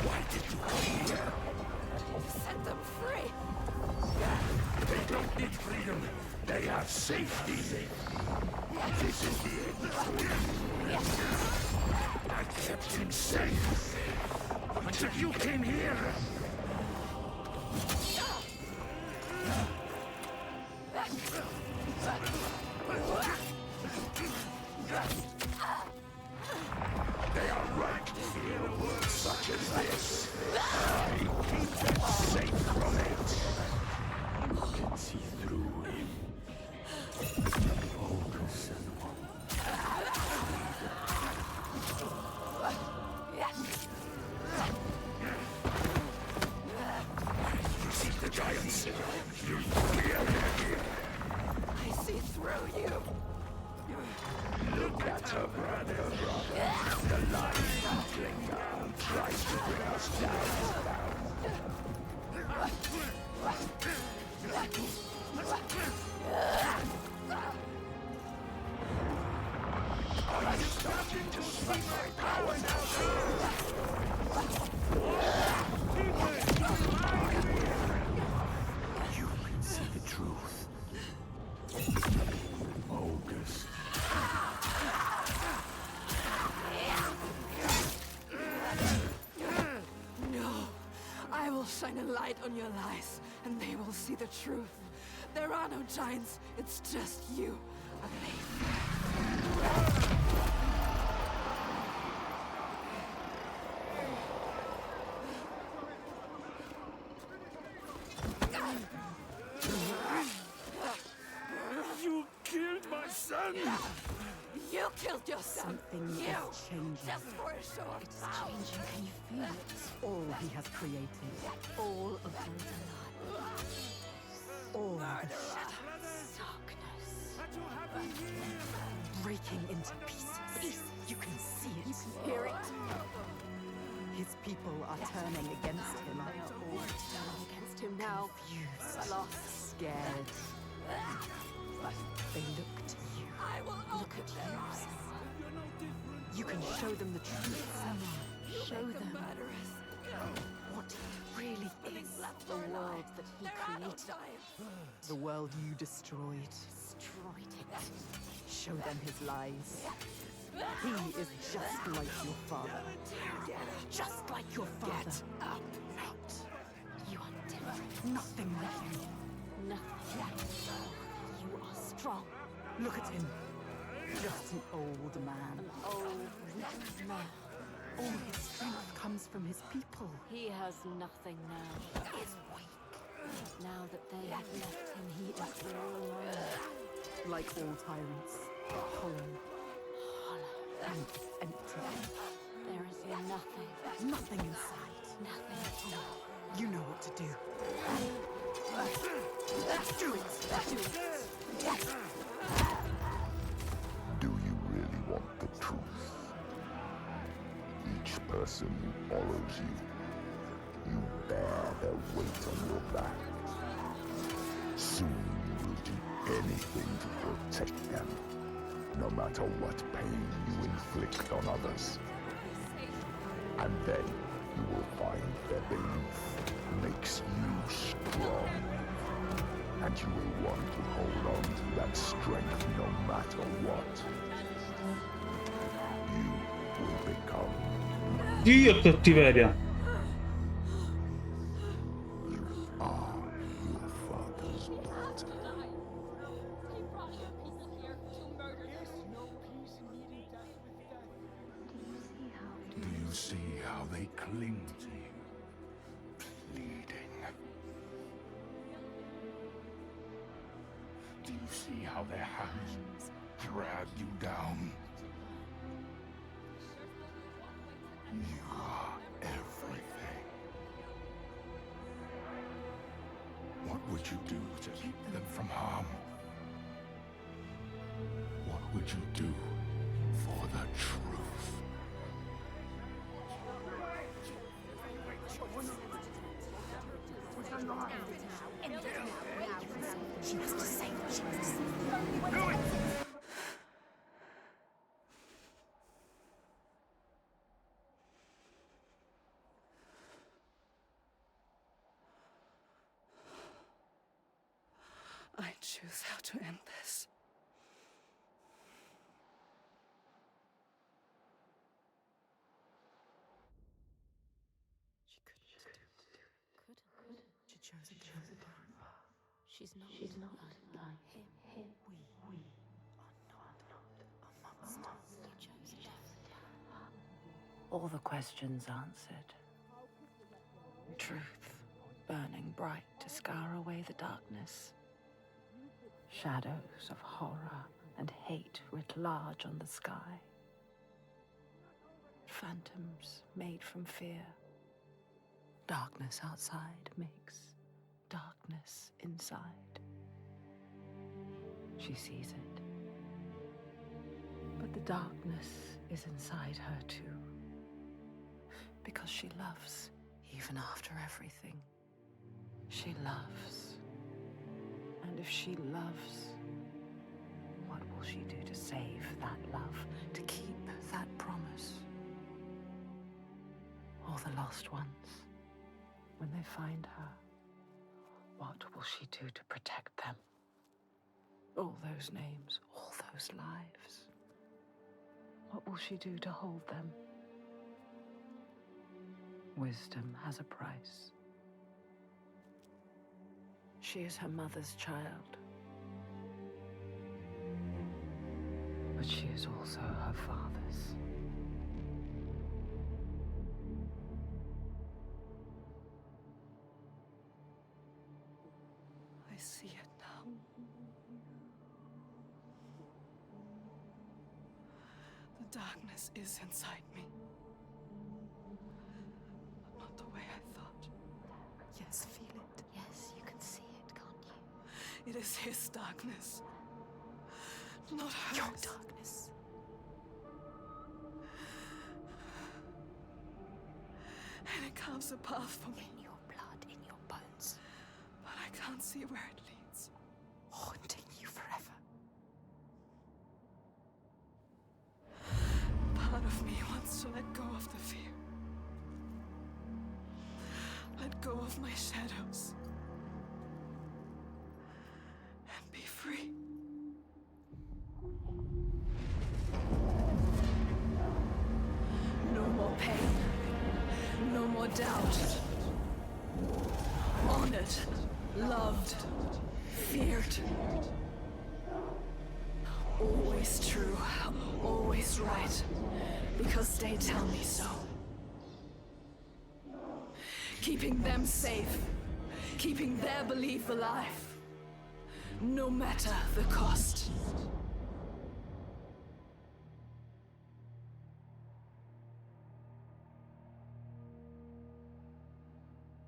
Why did you come here? Set them free! They don't need freedom. They have safety. This is the end for you. safe until you came here. They are right to fear a world such as this. I keep them safe from it. You can see through him. Focus, Senua. You see the giants? You fear them. I see through you. Look at her brother. The lion clinger tries to bring us down. I'm starting to see my power now. You can see the truth. Focus. No. I will shine a light on your lies, and they will see the truth. There are no giants, it's just you. You killed my son! You killed your son! Something is changing. Just for a short It's time. changing. Can you feel it? All he has created. All of those alive. All the shadows. Darkness. Breaking into pieces. You can see it. You can hear it. His people are turning against him. They are all turning against him now. Confused. Lost. Scared. They look to you. I will Look at you, Senua. You can show them the truth, Senua. Show them what it really is. The world that he created. The world you destroyed. Destroyed it. Show them his lies. He is just like your father. Just like your father. Not. You are different. Nothing like you. Nothing. You are strong. Look at him. Just an old man. An old, weak man. All his strength comes from his people. He has nothing now. He is weak. Now that they have left him, he is all alone. Like all tyrants. Hollow. And empty. There is nothing. Nothing inside. Nothing at all. You know what to do. Do it. Do it. Do you really want the truth? Each person who follows you, you bear their weight on your back. Soon you will do anything to protect them, no matter what pain you inflict on others. And then you will find their belief makes you strong. And you will want to hold on to that strength no matter what. You will become. Dio cattiveria. You are your father's daughter. Do you see how they cling to you, pleading? Do you see how their hands drag you down? You are everything. What would you do to keep them from harm? What would you do for the truth? She has to say what she has to say. I choose how to end this. chose a different path. She's not like him. We are not a monster. You chose a different path. All the questions answered. Truth burning bright to scour away the darkness. Shadows of horror and hate writ large on the sky. Phantoms made from fear. Darkness outside makes darkness inside. She sees it. But the darkness is inside her too. Because she loves, even after everything. She loves. And if she loves, what will she do to save that love, to keep that promise? All the lost ones, when they find her, what will she do to protect them? All those names, all those lives. What will she do to hold them? Wisdom has a price. She is her mother's child. But she is also her father's. I see it now. The darkness is inside me. But not the way I thought. Yes, feel it. Yes, you can see it, can't you? It is his darkness. Not hers. Your darkness. And it carves a path for me. In your blood, in your bones. But I can't see where it leads. Haunting you forever. Part of me wants to let go of the fear. Let go of my shadows. And be free. No more pain. No more doubt. Honored. Loved. Feared. Always true. Always right. Because they tell me so. Keeping them safe. Keeping their belief alive. No matter the cost.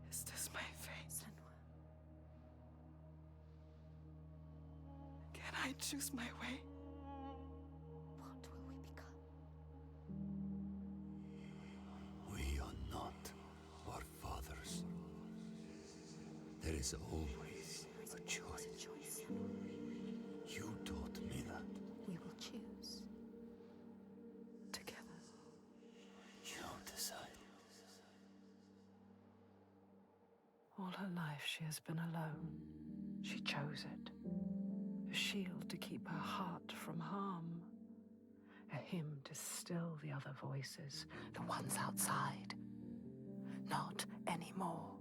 Is this my fate? Senua. Can I choose my way? What will we become? We are not our fathers. There is always a choice. You taught me that. We will choose. Together. You decide. All her life she has been alone. She chose it. A shield to keep her heart from harm. A hymn to still the other voices, the ones outside. Not anymore.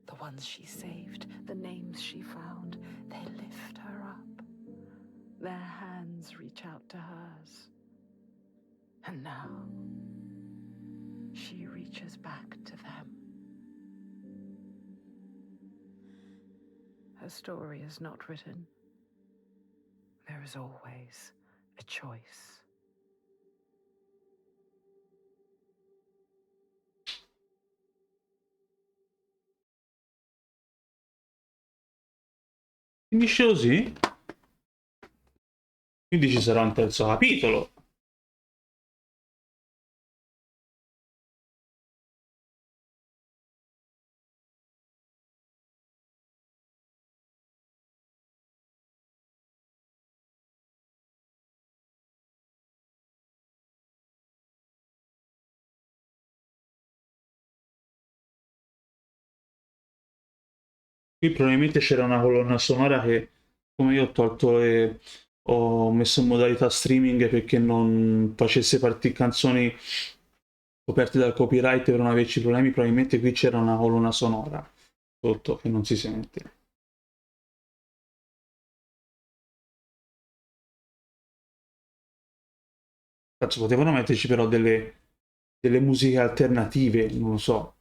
The ones she saved, the names she found, they lift her up. Their hands reach out to hers. And now, she reaches back to them. Her story is not written. There is always a choice. Finisce così? Quindi ci sarà un terzo capitolo. Qui probabilmente c'era una colonna sonora che, come io ho tolto e ho messo in modalità streaming perché non facesse partire canzoni coperti dal copyright per non averci problemi, probabilmente qui c'era una colonna sonora sotto che non si sente. Cazzo, potevano metterci però delle musiche alternative, non lo so.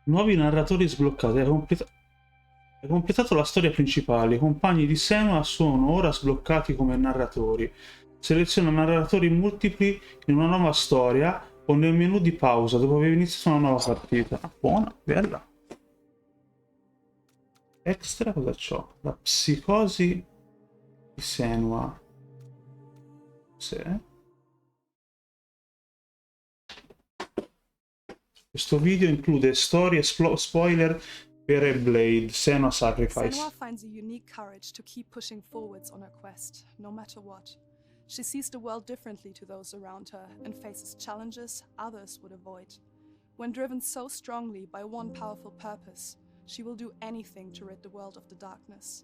Nuovi narratori sbloccati. Hai completato la storia principale. I compagni di Senua sono ora sbloccati come narratori. Seleziona narratori multipli in una nuova storia o nel menu di pausa dopo aver iniziato una nuova partita. Buona, bella. Extra cosa c'ho? La psicosi di Senua. Sì. Questo video include storie e spoiler per Hellblade, Senua Sacrifice. Senua finds a unique courage to keep pushing forwards on her quest, no matter what. She sees the world differently to those around her and faces challenges others would avoid. When driven so strongly by one powerful purpose, she will do anything to rid the world of the darkness.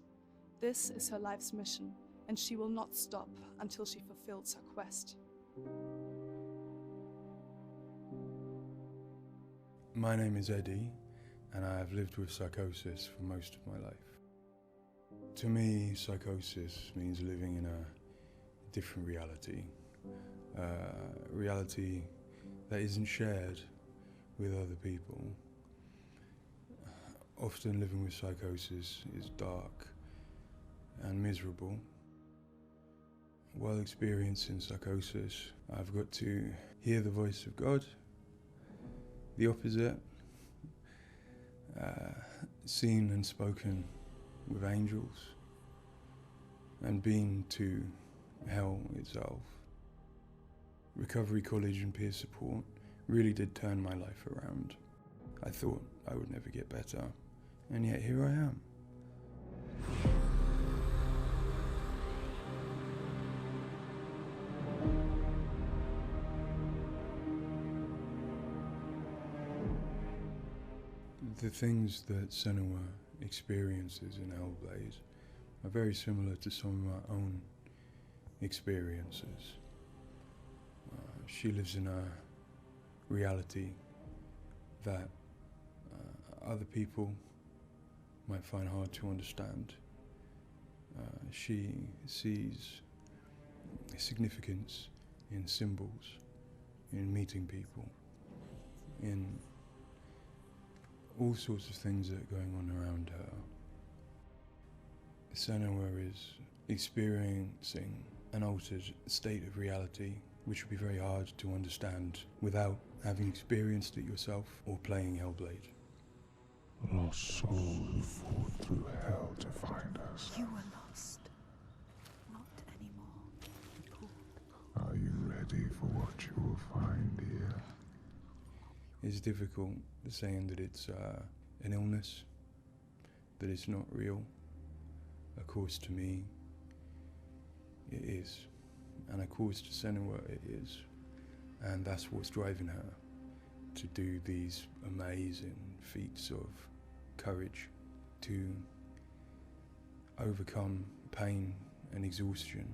This is her life's mission, and she will not stop until she fulfills her quest. My name is Eddie, and I have lived with psychosis for most of my life. To me, psychosis means living in a different reality. Reality that isn't shared with other people. Often living with psychosis is dark and miserable. While experiencing psychosis, I've got to hear the voice of God, the opposite, seen and spoken with angels, and been to hell itself. Recovery college and peer support really did turn my life around. I thought I would never get better, and yet here I am. The things that Senua experiences in Hellblade are very similar to some of my own experiences. She lives in a reality that other people might find hard to understand. She sees significance in symbols, in meeting people, in all sorts of things that are going on around her. Senua experiencing an altered state of reality, which would be very hard to understand without having experienced it yourself or playing Hellblade. Lost soul who fought through hell to find us. You were lost. Not anymore. Are you ready for what you will find here? It's difficult saying that it's an illness, that it's not real. Of course, to me, it is. And of course, to Senua, it is. And that's what's driving her to do these amazing feats of courage, to overcome pain and exhaustion,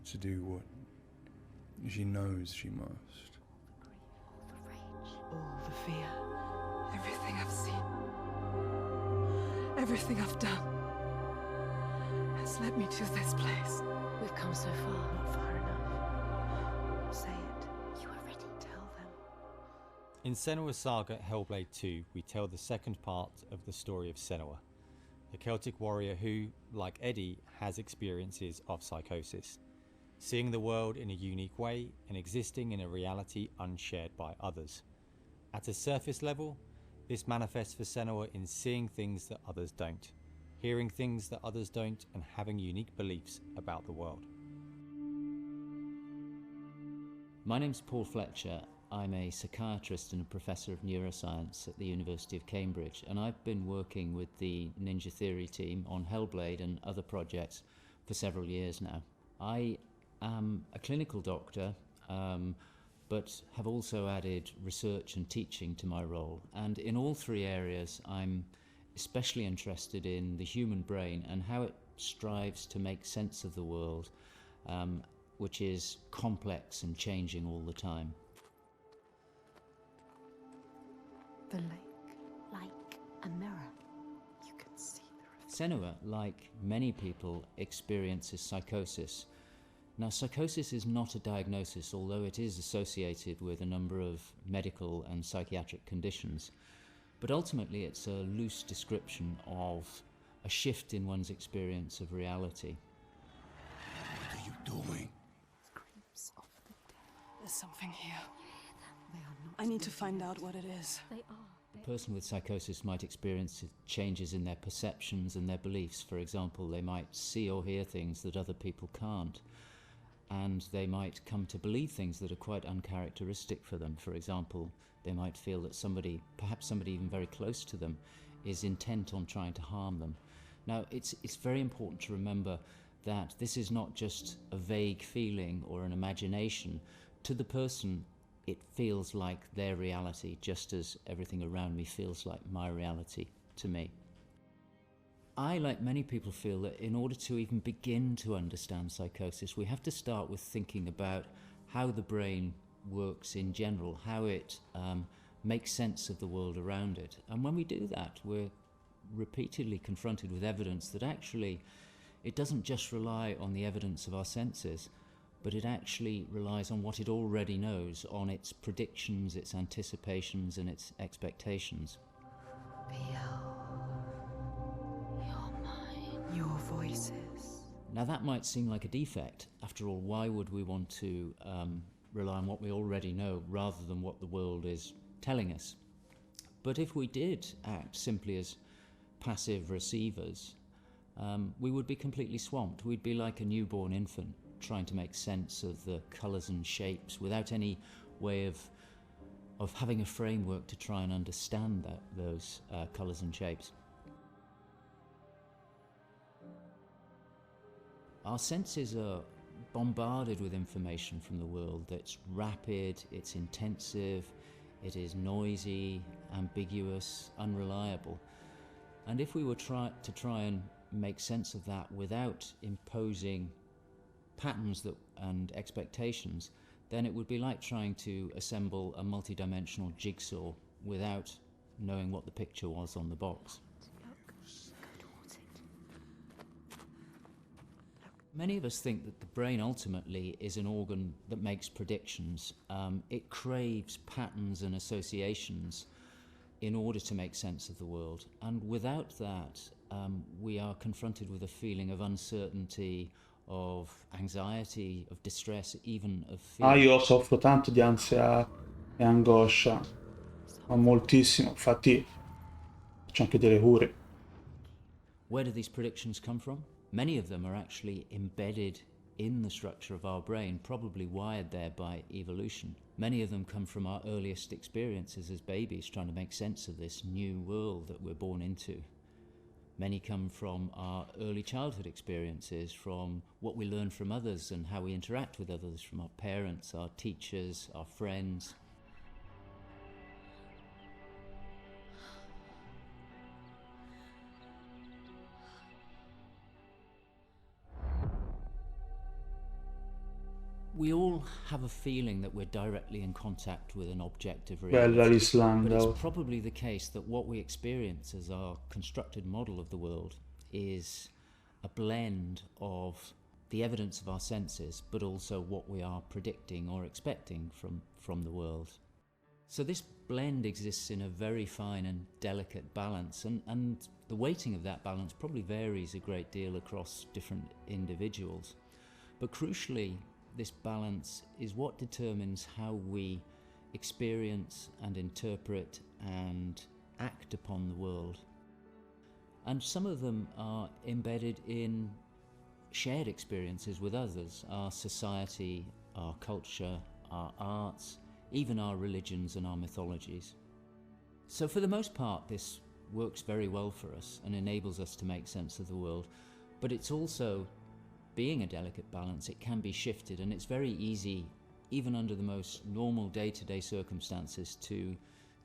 to do what she knows she must. All the fear. Everything I've seen. Everything I've done has led me to this place. We've come so far. Not far enough. Say it. You are ready. Tell them. In Senua's Saga Hellblade 2, we tell the second part of the story of Senua, a Celtic warrior who, like Eddie, has experiences of psychosis, seeing the world in a unique way and existing in a reality unshared by others. At a surface level, this manifests for Senua in seeing things that others don't, hearing things that others don't, and having unique beliefs about the world. My name's Paul Fletcher. I'm a psychiatrist and a professor of neuroscience at the University of Cambridge, and I've been working with the Ninja Theory team on Hellblade and other projects for several years now. I am a clinical doctor, but have also added research and teaching to my role. And in all three areas, I'm especially interested in the human brain and how it strives to make sense of the world, which is complex and changing all the time. The lake. Like a mirror. You can see the reflection. Senua, like many people, experiences psychosis. Now, psychosis is not a diagnosis, although it is associated with a number of medical and psychiatric conditions. But ultimately, it's a loose description of a shift in one's experience of reality. What are you doing? Screams of the dead. There's something here. They are not. I need to find out what it is. They are. A person with psychosis might experience changes in their perceptions and their beliefs. For example, they might see or hear things that other people can't. And they might come to believe things that are quite uncharacteristic for them. For example, they might feel that somebody, perhaps somebody even very close to them, is intent on trying to harm them. Now, it's very important to remember that this is not just a vague feeling or an imagination. To the person, it feels like their reality, just as everything around me feels like my reality to me. I, like many people, feel that in order to even begin to understand psychosis, we have to start with thinking about how the brain works in general, how it makes sense of the world around it. And when we do that, we're repeatedly confronted with evidence that actually it doesn't just rely on the evidence of our senses, but it actually relies on what it already knows, on its predictions, its anticipations, and its expectations. Your voices. Now that might seem like a defect. After all, why would we want to rely on what we already know rather than what the world is telling us? But if we did act simply as passive receivers, we would be completely swamped. We'd be like a newborn infant trying to make sense of the colours and shapes without any way of having a framework to try and understand those colours and shapes. Our senses are bombarded with information from the world that's rapid, it's intensive, it is noisy, ambiguous, unreliable. And if we were to try and make sense of that without imposing patterns and expectations, then it would be like trying to assemble a multi-dimensional jigsaw without knowing what the picture was on the box. Many of us think that the brain ultimately is an organ that makes predictions. It craves patterns and associations, in order to make sense of the world. And without that, we are confronted with a feeling of uncertainty, of anxiety, of distress, even of fear. Io soffro tanto di ansia e angoscia, ma moltissimo, infatti faccio anche delle cure. Where do these predictions come from? Many of them are actually embedded in the structure of our brain, probably wired there by evolution. Many of them come from our earliest experiences as babies, trying to make sense of this new world that we're born into. Many come from our early childhood experiences, from what we learn from others and how we interact with others, from our parents, our teachers, our friends. We all have a feeling that we're directly in contact with an objective reality. Bella l'Islanda. But it's probably the case that what we experience as our constructed model of the world is a blend of the evidence of our senses, but also what we are predicting or expecting from the world. So this blend exists in a very fine and delicate balance, and the weighting of that balance probably varies a great deal across different individuals. But crucially, this balance is what determines how we experience and interpret and act upon the world. And some of them are embedded in shared experiences with others, our society, our culture, our arts, even our religions and our mythologies. So for the most part, this works very well for us and enables us to make sense of the world, but it's also, being a delicate balance, it can be shifted, and it's very easy, even under the most normal day-to-day circumstances, to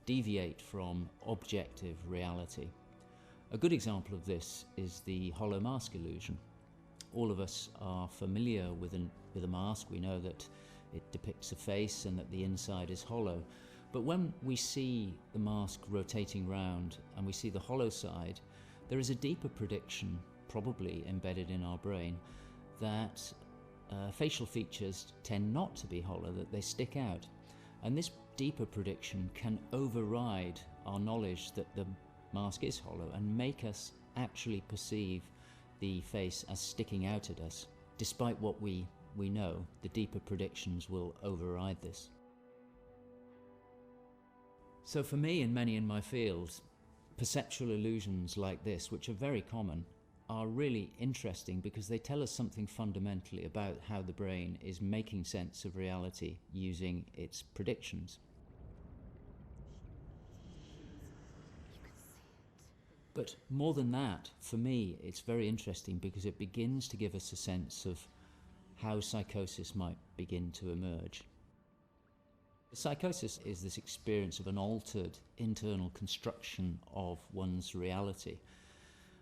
deviate from objective reality. A good example of this is the hollow mask illusion. All of us are familiar with a mask. We know that it depicts a face and that the inside is hollow. But when we see the mask rotating round and we see the hollow side, there is a deeper prediction, probably embedded in our brain, that facial features tend not to be hollow, that they stick out. And this deeper prediction can override our knowledge that the mask is hollow and make us actually perceive the face as sticking out at us. Despite what we know, the deeper predictions will override this. So for me and many in my field, perceptual illusions like this, which are very common, are really interesting because they tell us something fundamentally about how the brain is making sense of reality using its predictions. But more than that, for me, it's very interesting because it begins to give us a sense of how psychosis might begin to emerge. Psychosis is this experience of an altered internal construction of one's reality.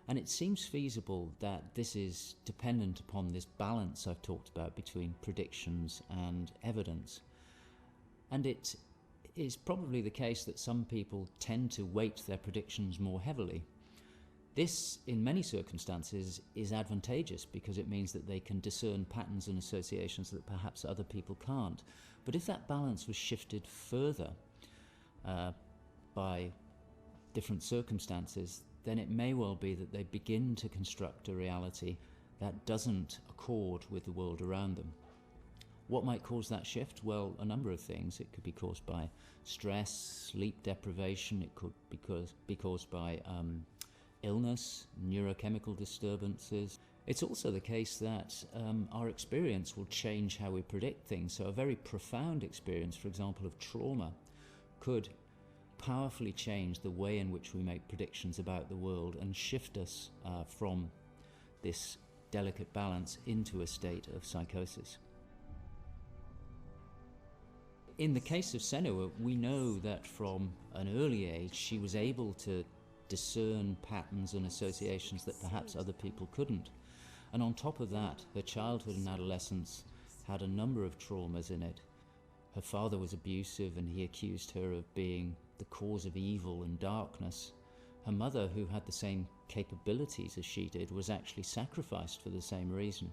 And it seems feasible that this is dependent upon this balance I've talked about between predictions and evidence. And it is probably the case that some people tend to weight their predictions more heavily. This, in many circumstances, is advantageous because it means that they can discern patterns and associations that perhaps other people can't. But if that balance was shifted further by different circumstances, then it may well be that they begin to construct a reality that doesn't accord with the world around them. What might cause that shift? Well, a number of things. It could be caused by stress, sleep deprivation. It could be caused by illness, neurochemical disturbances. It's also the case that our experience will change how we predict things. So a very profound experience, for example, of trauma, could powerfully change the way in which we make predictions about the world and shift us from this delicate balance into a state of psychosis. In the case of Senua, we know that from an early age she was able to discern patterns and associations that perhaps other people couldn't. And on top of that, her childhood and adolescence had a number of traumas in it. Her father was abusive and he accused her of being the cause of evil and darkness. Her mother, who had the same capabilities as she did, was actually sacrificed for the same reason.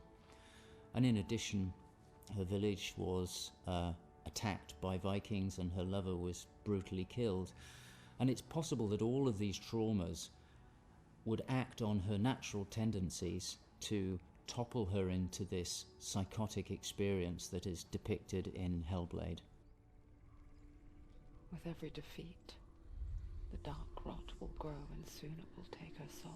And in addition, her village was attacked by Vikings and her lover was brutally killed. And it's possible that all of these traumas would act on her natural tendencies to topple her into this psychotic experience that is depicted in Hellblade. With every defeat, the dark rot will grow and soon it will take her soul.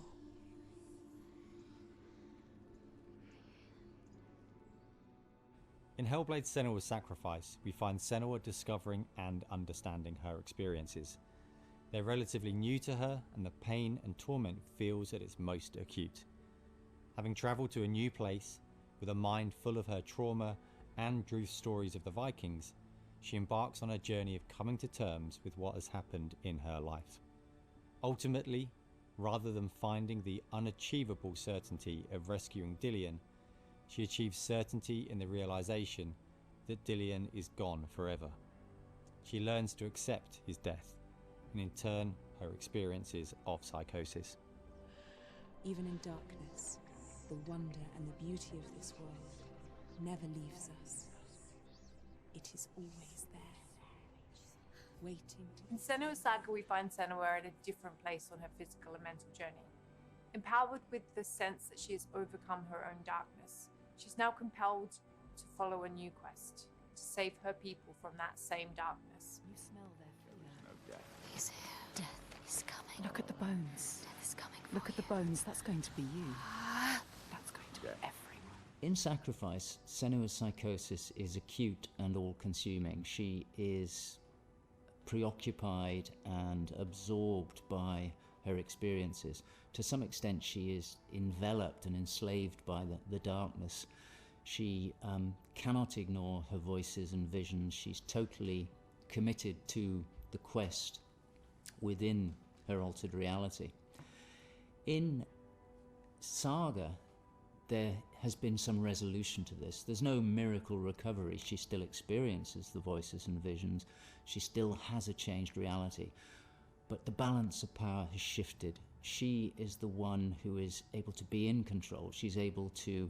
In Hellblade Senua's Sacrifice, we find Senua discovering and understanding her experiences. They're relatively new to her, and the pain and torment feels at its most acute. Having travelled to a new place, with a mind full of her trauma and truth stories of the Vikings, she embarks on a journey of coming to terms with what has happened in her life. Ultimately, rather than finding the unachievable certainty of rescuing Dillion, she achieves certainty in the realization that Dillion is gone forever. She learns to accept his death, and in turn, her experiences of psychosis. Even in darkness, the wonder and the beauty of this world never leaves us. It is always there, waiting to... In Senua's Saga, we find Senua at a different place on her physical and mental journey. Empowered with the sense that she has overcome her own darkness, she's now compelled to follow a new quest, to save her people from that same darkness. You smell their fear. He's here. Death is coming. Look at the bones. Death is coming. Look at the bones. That's going to be you. That's going to be everyone. In Sacrifice, Senua's psychosis is acute and all-consuming. She is preoccupied and absorbed by her experiences. To some extent, she is enveloped and enslaved by the darkness. She cannot ignore her voices and visions. She's totally committed to the quest within her altered reality. In Saga, there has been some resolution to this. There's no miracle recovery. She still experiences the voices and visions. She still has a changed reality. But the balance of power has shifted. She is the one who is able to be in control. She's able to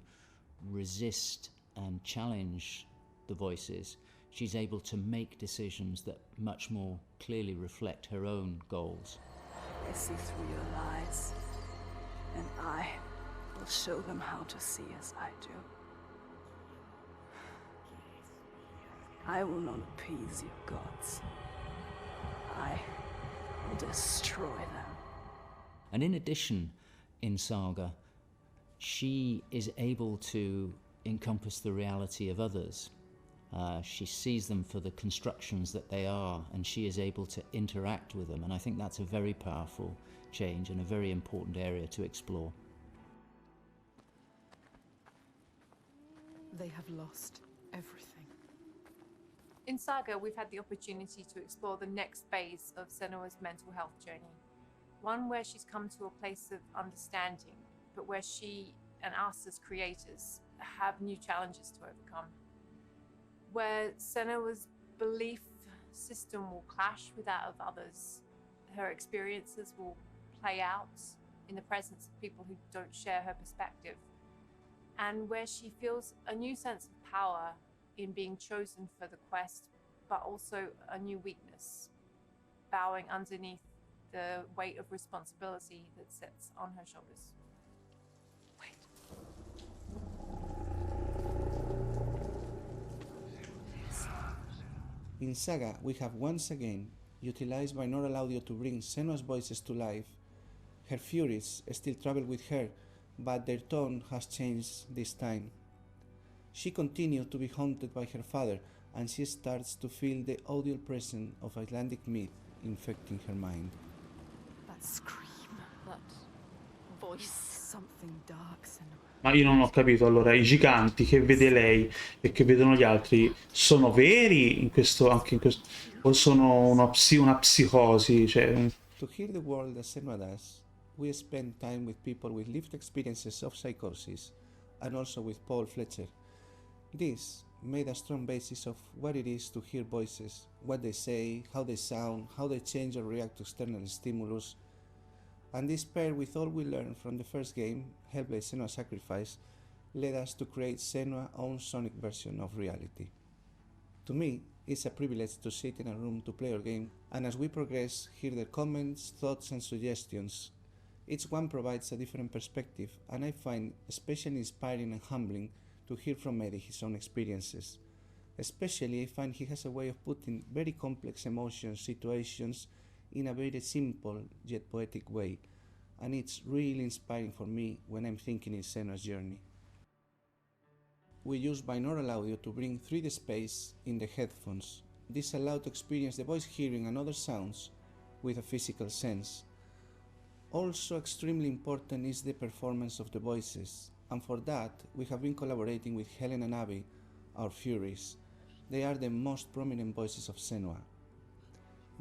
resist and challenge the voices. She's able to make decisions that much more clearly reflect her own goals. They see through your lies, and I will show them how to see as I do. I will not appease your gods. I will destroy them. And in addition, in Saga, she is able to encompass the reality of others. She sees them for the constructions that they are, and she is able to interact with them. And I think that's a very powerful change and a very important area to explore. They have lost everything. In Saga, we've had the opportunity to explore the next phase of Senua's mental health journey. One where she's come to a place of understanding, but where she and us as creators have new challenges to overcome. Where Senua's belief system will clash with that of others. Her experiences will play out in the presence of people who don't share her perspective. And where she feels a new sense of power in being chosen for the quest, but also a new weakness, bowing underneath the weight of responsibility that sits on her shoulders. In Saga, we have once again utilized binaural audio to bring Senua's voices to life. Her furies still travel with her, but their tone has changed this time. She continues to be haunted by her father, and she starts to feel the audio presence of Icelandic myth infecting her mind. That scream, that voice, something dark, Senua. Ma io non ho capito, allora, i giganti che vede lei e che vedono gli altri sono veri in questo, anche in questo, o sono una psicosi? Cioè... To hear the world as Senua does, we spend time with people with lived experiences of psychosis, and also with Paul Fletcher. This made a strong basis of what it is to hear voices, what they say, how they sound, how they change or react to external stimulus. And this paired with all we learned from the first game, Hellblade Senua's Sacrifice, led us to create Senua's own sonic version of reality. To me, It's a privilege to sit in a room to play our game, and as we progress, hear their comments, thoughts and suggestions. Each one provides a different perspective, and I find especially inspiring and humbling to hear from Eddie his own experiences. Especially, I find he has a way of putting very complex emotions, situations, in a very simple yet poetic way, and it's really inspiring for me when I'm thinking in Senua's journey. We use binaural audio to bring 3D space in the headphones. This allows to experience the voice hearing and other sounds with a physical sense. Also extremely important is the performance of the voices, and for that we have been collaborating with Helen and Abby, our Furies. They are the most prominent voices of Senua.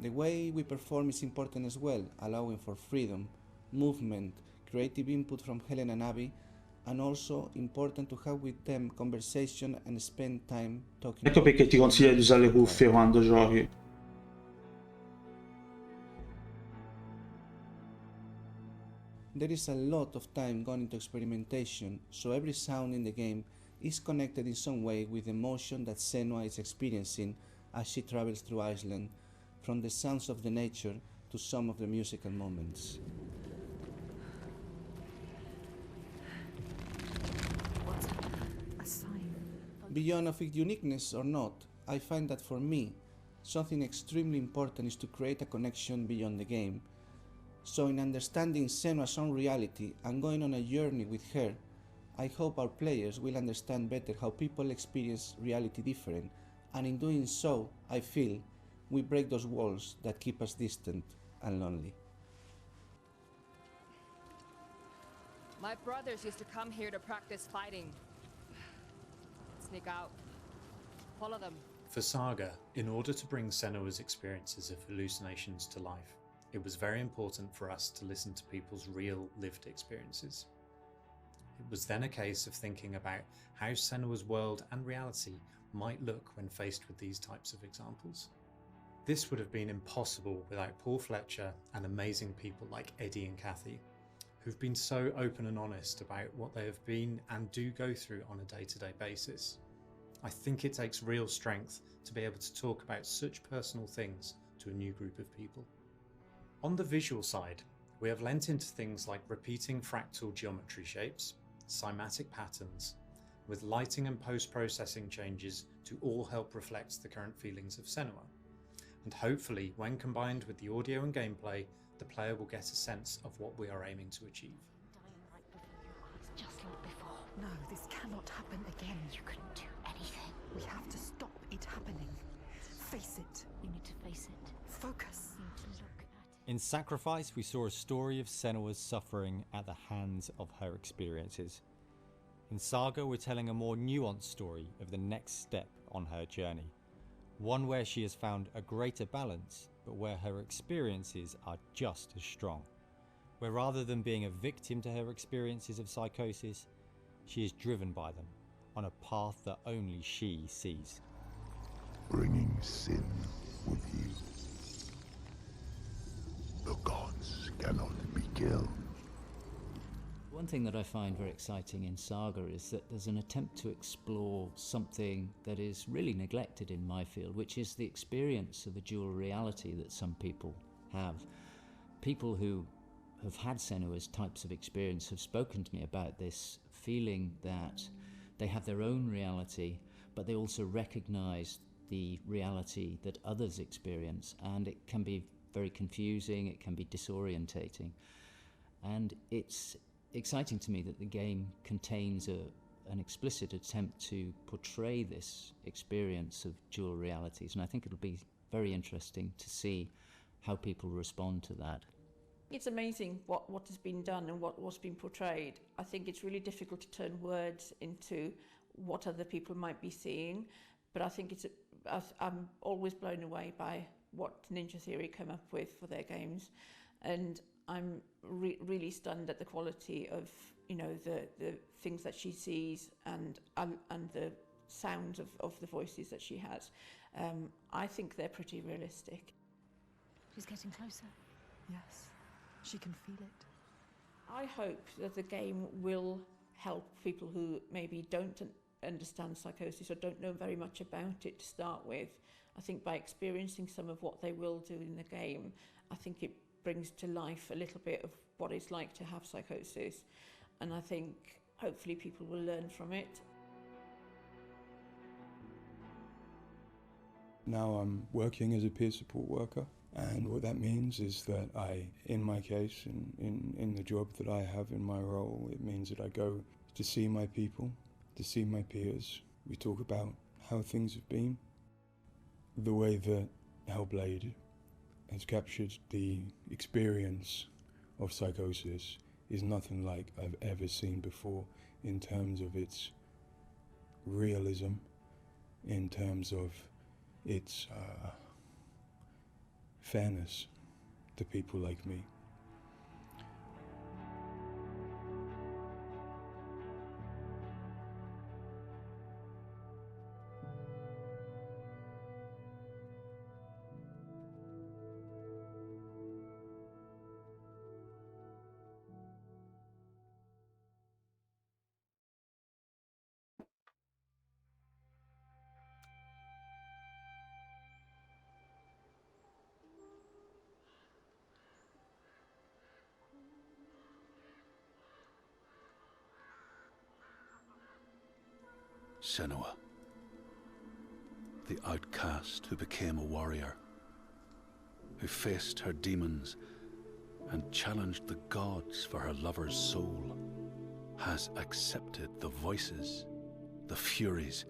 The way we perform is important as well, allowing for freedom, movement, creative input from Helen and Abby, and also important to have with them conversation and spend time talking. Ecco perché ti consiglio di usare le cuffie quando giochi. There is a lot of time gone into experimentation, so every sound in the game is connected in some way with the emotion that Senua is experiencing as she travels through Iceland, from the sounds of the nature to some of the musical moments. A sign. Beyond of its uniqueness or not, I find that for me, something extremely important is to create a connection beyond the game. So in understanding Senua's own reality and going on a journey with her, I hope our players will understand better how people experience reality different, and in doing so, I feel, we break those walls that keep us distant and lonely. My brothers used to come here to practice fighting. Sneak out. Follow them. For Saga, in order to bring Senua's experiences of hallucinations to life, it was very important for us to listen to people's real lived experiences. It was then a case of thinking about how Senua's world and reality might look when faced with these types of examples. This would have been impossible without Paul Fletcher and amazing people like Eddie and Kathy, who've been so open and honest about what they have been and do go through on a day-to-day basis. I think it takes real strength to be able to talk about such personal things to a new group of people. On the visual side, we have lent into things like repeating fractal geometry shapes, cymatic patterns, with lighting and post-processing changes to all help reflect the current feelings of Senua. And hopefully, when combined with the audio and gameplay, the player will get a sense of what we are aiming to achieve. Just like before. No, this cannot happen again. You couldn't do anything. We have to stop it happening. Face it. You need to face it. Focus. You need to look at it. In Sacrifice, we saw a story of Senua's suffering at the hands of her experiences. In Saga, we're telling a more nuanced story of the next step on her journey. One where she has found a greater balance, but where her experiences are just as strong. Where rather than being a victim to her experiences of psychosis, she is driven by them on a path that only she sees. Bringing sin with you. The gods cannot be killed. One thing that I find very exciting in Saga is that there's an attempt to explore something that is really neglected in my field, which is the experience of the dual reality that some people have. People who have had Senua's types of experience have spoken to me about this feeling that they have their own reality, but they also recognize the reality that others experience, and it can be very confusing, it can be disorientating. And it's exciting to me that the game contains an explicit attempt to portray this experience of dual realities, and I think it'll be very interesting to see how people respond to that. It's amazing what has been done and what's been portrayed. I think it's really difficult to turn words into what other people might be seeing, but I think I'm always blown away by what Ninja Theory come up with for their games, and I'm really stunned at the quality of the things that she sees and the sounds of the voices that she has. I think they're pretty realistic. She's getting closer. Yes, she can feel it. I hope that the game will help people who maybe don't understand psychosis or don't know very much about it to start with. I think by experiencing some of what they will do in the game, I think it brings to life a little bit of what it's like to have psychosis. And I think hopefully people will learn from it. Now I'm working as a peer support worker, and what that means is that in my case, in the job that I have in my role, it means that I go to see my people, to see my peers. We talk about how things have been. The way that Hellblade has captured the experience of psychosis is nothing like I've ever seen before in terms of its realism, in terms of its fairness to people like me. Senua, the outcast who became a warrior, who faced her demons and challenged the gods for her lover's soul, has accepted the voices, the furies,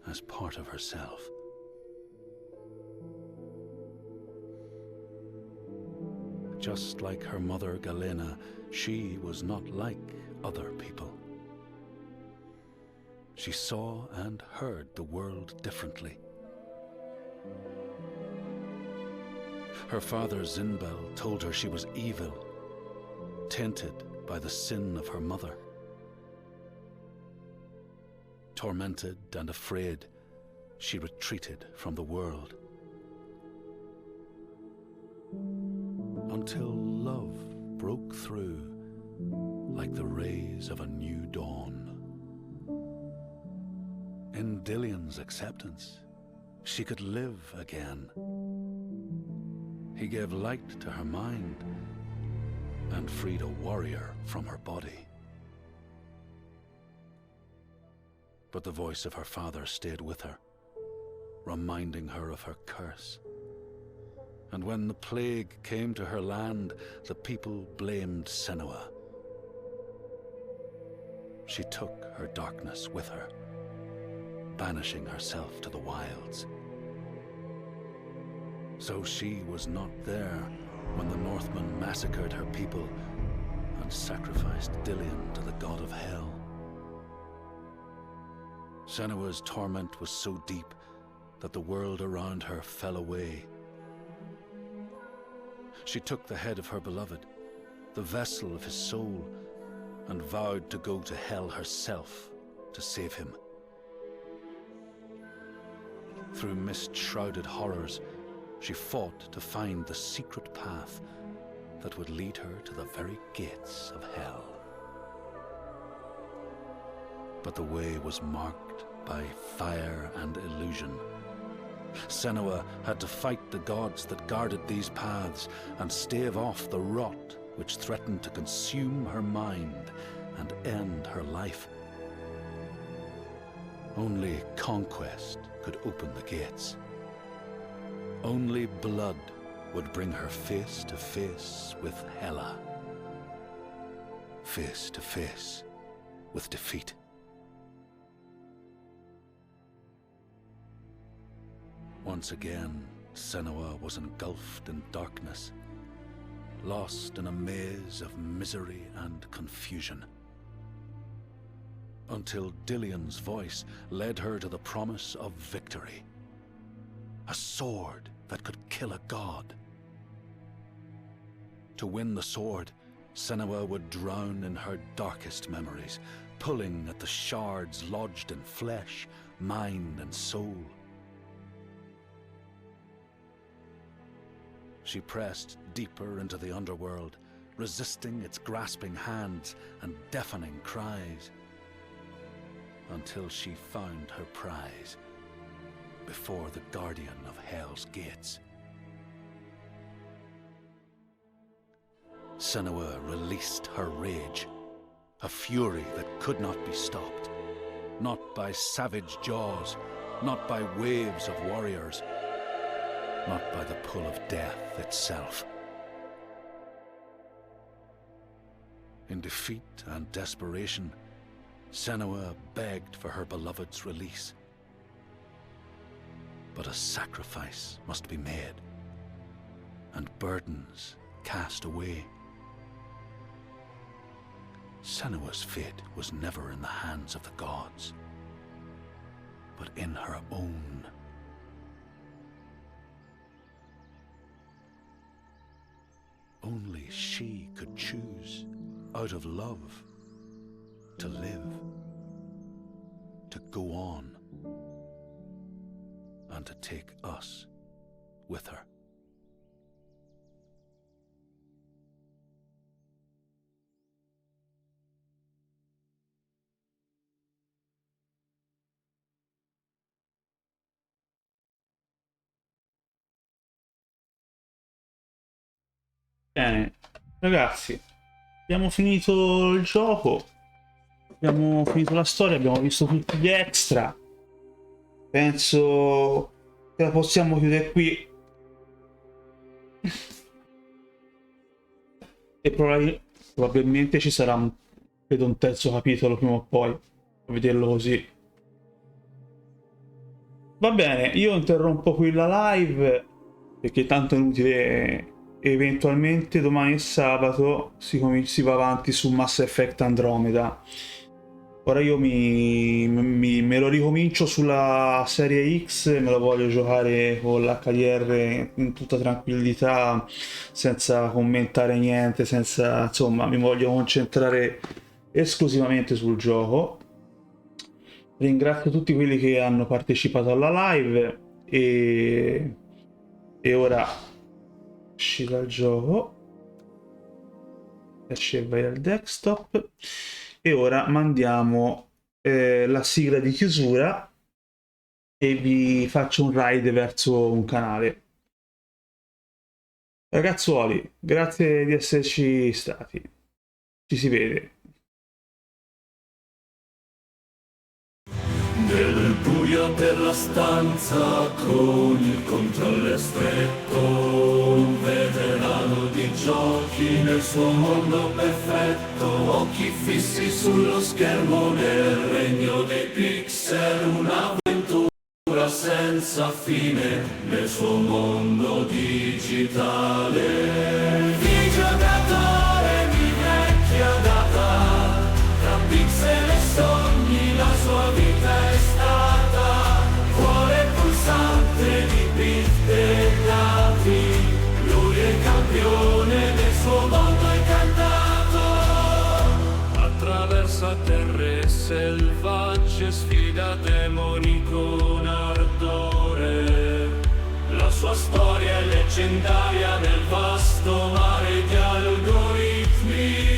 as part of herself. Just like her mother Galena, she was not like other people. She saw and heard the world differently. Her father Zinbel told her she was evil, tainted by the sin of her mother. Tormented and afraid, she retreated from the world. Until love broke through like the rays of a new dawn. In Dillion's acceptance, she could live again. He gave light to her mind and freed a warrior from her body. But the voice of her father stayed with her, reminding her of her curse. And when the plague came to her land, the people blamed Senua. She took her darkness with her, banishing herself to the wilds. So she was not there when the Northmen massacred her people and sacrificed Dillion to the god of hell. Senua's torment was so deep that the world around her fell away. She took the head of her beloved, the vessel of his soul, and vowed to go to hell herself to save him. Through mist-shrouded horrors, she fought to find the secret path that would lead her to the very gates of hell. But the way was marked by fire and illusion. Senua had to fight the gods that guarded these paths and stave off the rot which threatened to consume her mind and end her life. Only conquest could open the gates. Only blood would bring her face to face with Hela. Face to face with defeat. Once again, Senua was engulfed in darkness, lost in a maze of misery and confusion. Until Dillion's voice led her to the promise of victory. A sword that could kill a god. To win the sword, Senua would drown in her darkest memories, pulling at the shards lodged in flesh, mind, and soul. She pressed deeper into the underworld, resisting its grasping hands and deafening cries. until she found her prize before the guardian of Hell's gates. Senua released her rage, a fury that could not be stopped, not by savage jaws, not by waves of warriors, not by the pull of death itself. In defeat and desperation, Senua begged for her beloved's release. But a sacrifice must be made, and burdens cast away. Senua's fate was never in the hands of the gods, but in her own. Only she could choose, out of love, to live, to go on, and to take us with her. Bene, ragazzi, abbiamo finito il gioco, abbiamo finito la storia, abbiamo visto tutti gli extra. Penso che la possiamo chiudere qui. E probabilmente ci sarà credo un terzo capitolo prima o poi, a vederlo così. Va bene, io interrompo qui la live perché tanto è inutile. Eventualmente domani è sabato, si va avanti su Mass Effect Andromeda. Ora io me lo ricomincio sulla serie X, me lo voglio giocare con l'HDR in tutta tranquillità, senza commentare niente, senza, insomma, mi voglio concentrare esclusivamente sul gioco. Ringrazio tutti quelli che hanno partecipato alla live e ora esci dal gioco, esci e vai al desktop e ora mandiamo la sigla di chiusura e vi faccio un ride verso un canale. Ragazzuoli, grazie di esserci stati, ci si vede. Nel buio per la stanza con il controllo stretto, un veterano di giochi nel suo mondo perfetto, occhi fissi sullo schermo nel regno dei pixel, un'avventura senza fine nel suo mondo digitale. Di giocatore di vecchia data, tra pixel e sogni la sua vita è stata, cuore pulsante di bit e dati, lui è campione nel suo mondo incantato. Attraversa terre selvagge, sfida demoni con ardore, la sua storia è leggendaria nel vasto mare di algoritmi.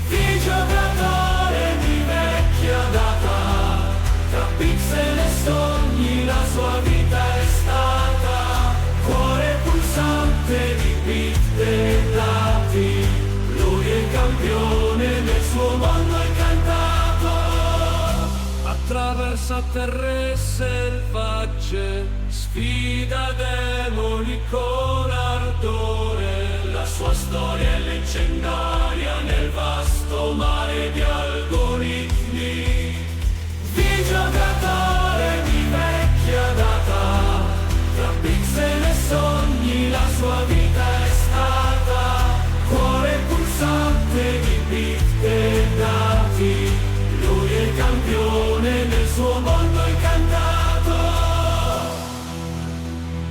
Di giocatore di vecchia data, tra pixel e sogni la sua vita è stata, cuore pulsante di bit e dati, lui è campione nel suo mondo incantato. Attraversa terre selvagge, sfida demoni con ardore, la sua storia è leggendaria nel vasto mare di algoritmi. Di giocatore di vecchia data, tra pixel e sogni la sua vita è stata, cuore pulsante di bit e dati, lui è campione nel suo mondo incantato.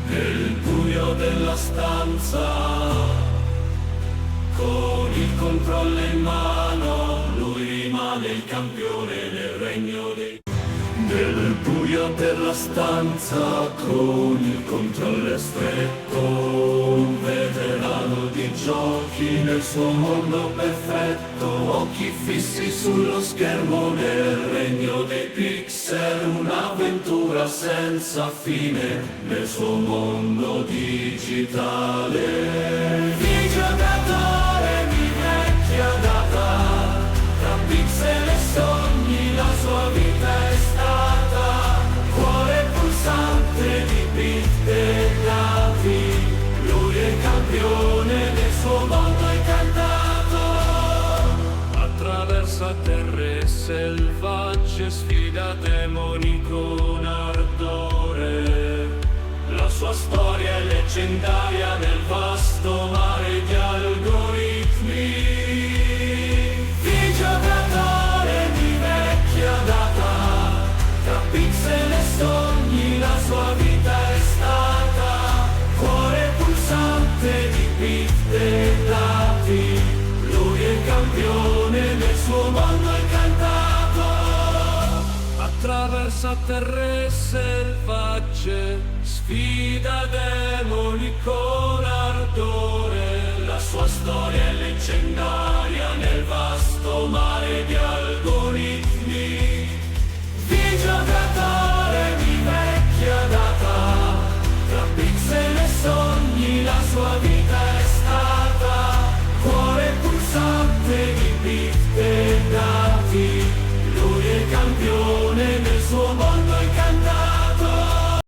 Nel buio della stanza, con il controllo in mano, lui rimane il campione nel regno dei... Nel buio della stanza, con il controllo stretto, un veterano di giochi nel suo mondo perfetto, occhi fissi sullo schermo nel regno dei pixel, un'avventura senza fine nel suo mondo digitale. Il giocatore mi vecchia data, tra pixel e sogni la sua vita è stata, cuore pulsante di bit e dati, lui è campione del suo mondo incantato. Attraversa terre selvagge, sfida demoni con ardore, la sua storia è leggendaria nel vasto mare di algoritmi. Il giocatore di vecchia data, tra pixel e sogni la sua vita è stata, cuore pulsante di bit e dati, lui è campione nel suo mondo incantato. Attraversa terre selvagge, sfida demoni con ardore, la sua storia è leggendaria nel vasto mare di algoritmi. Il giocatore di vecchia data, tra pixel e sogni la sua vita è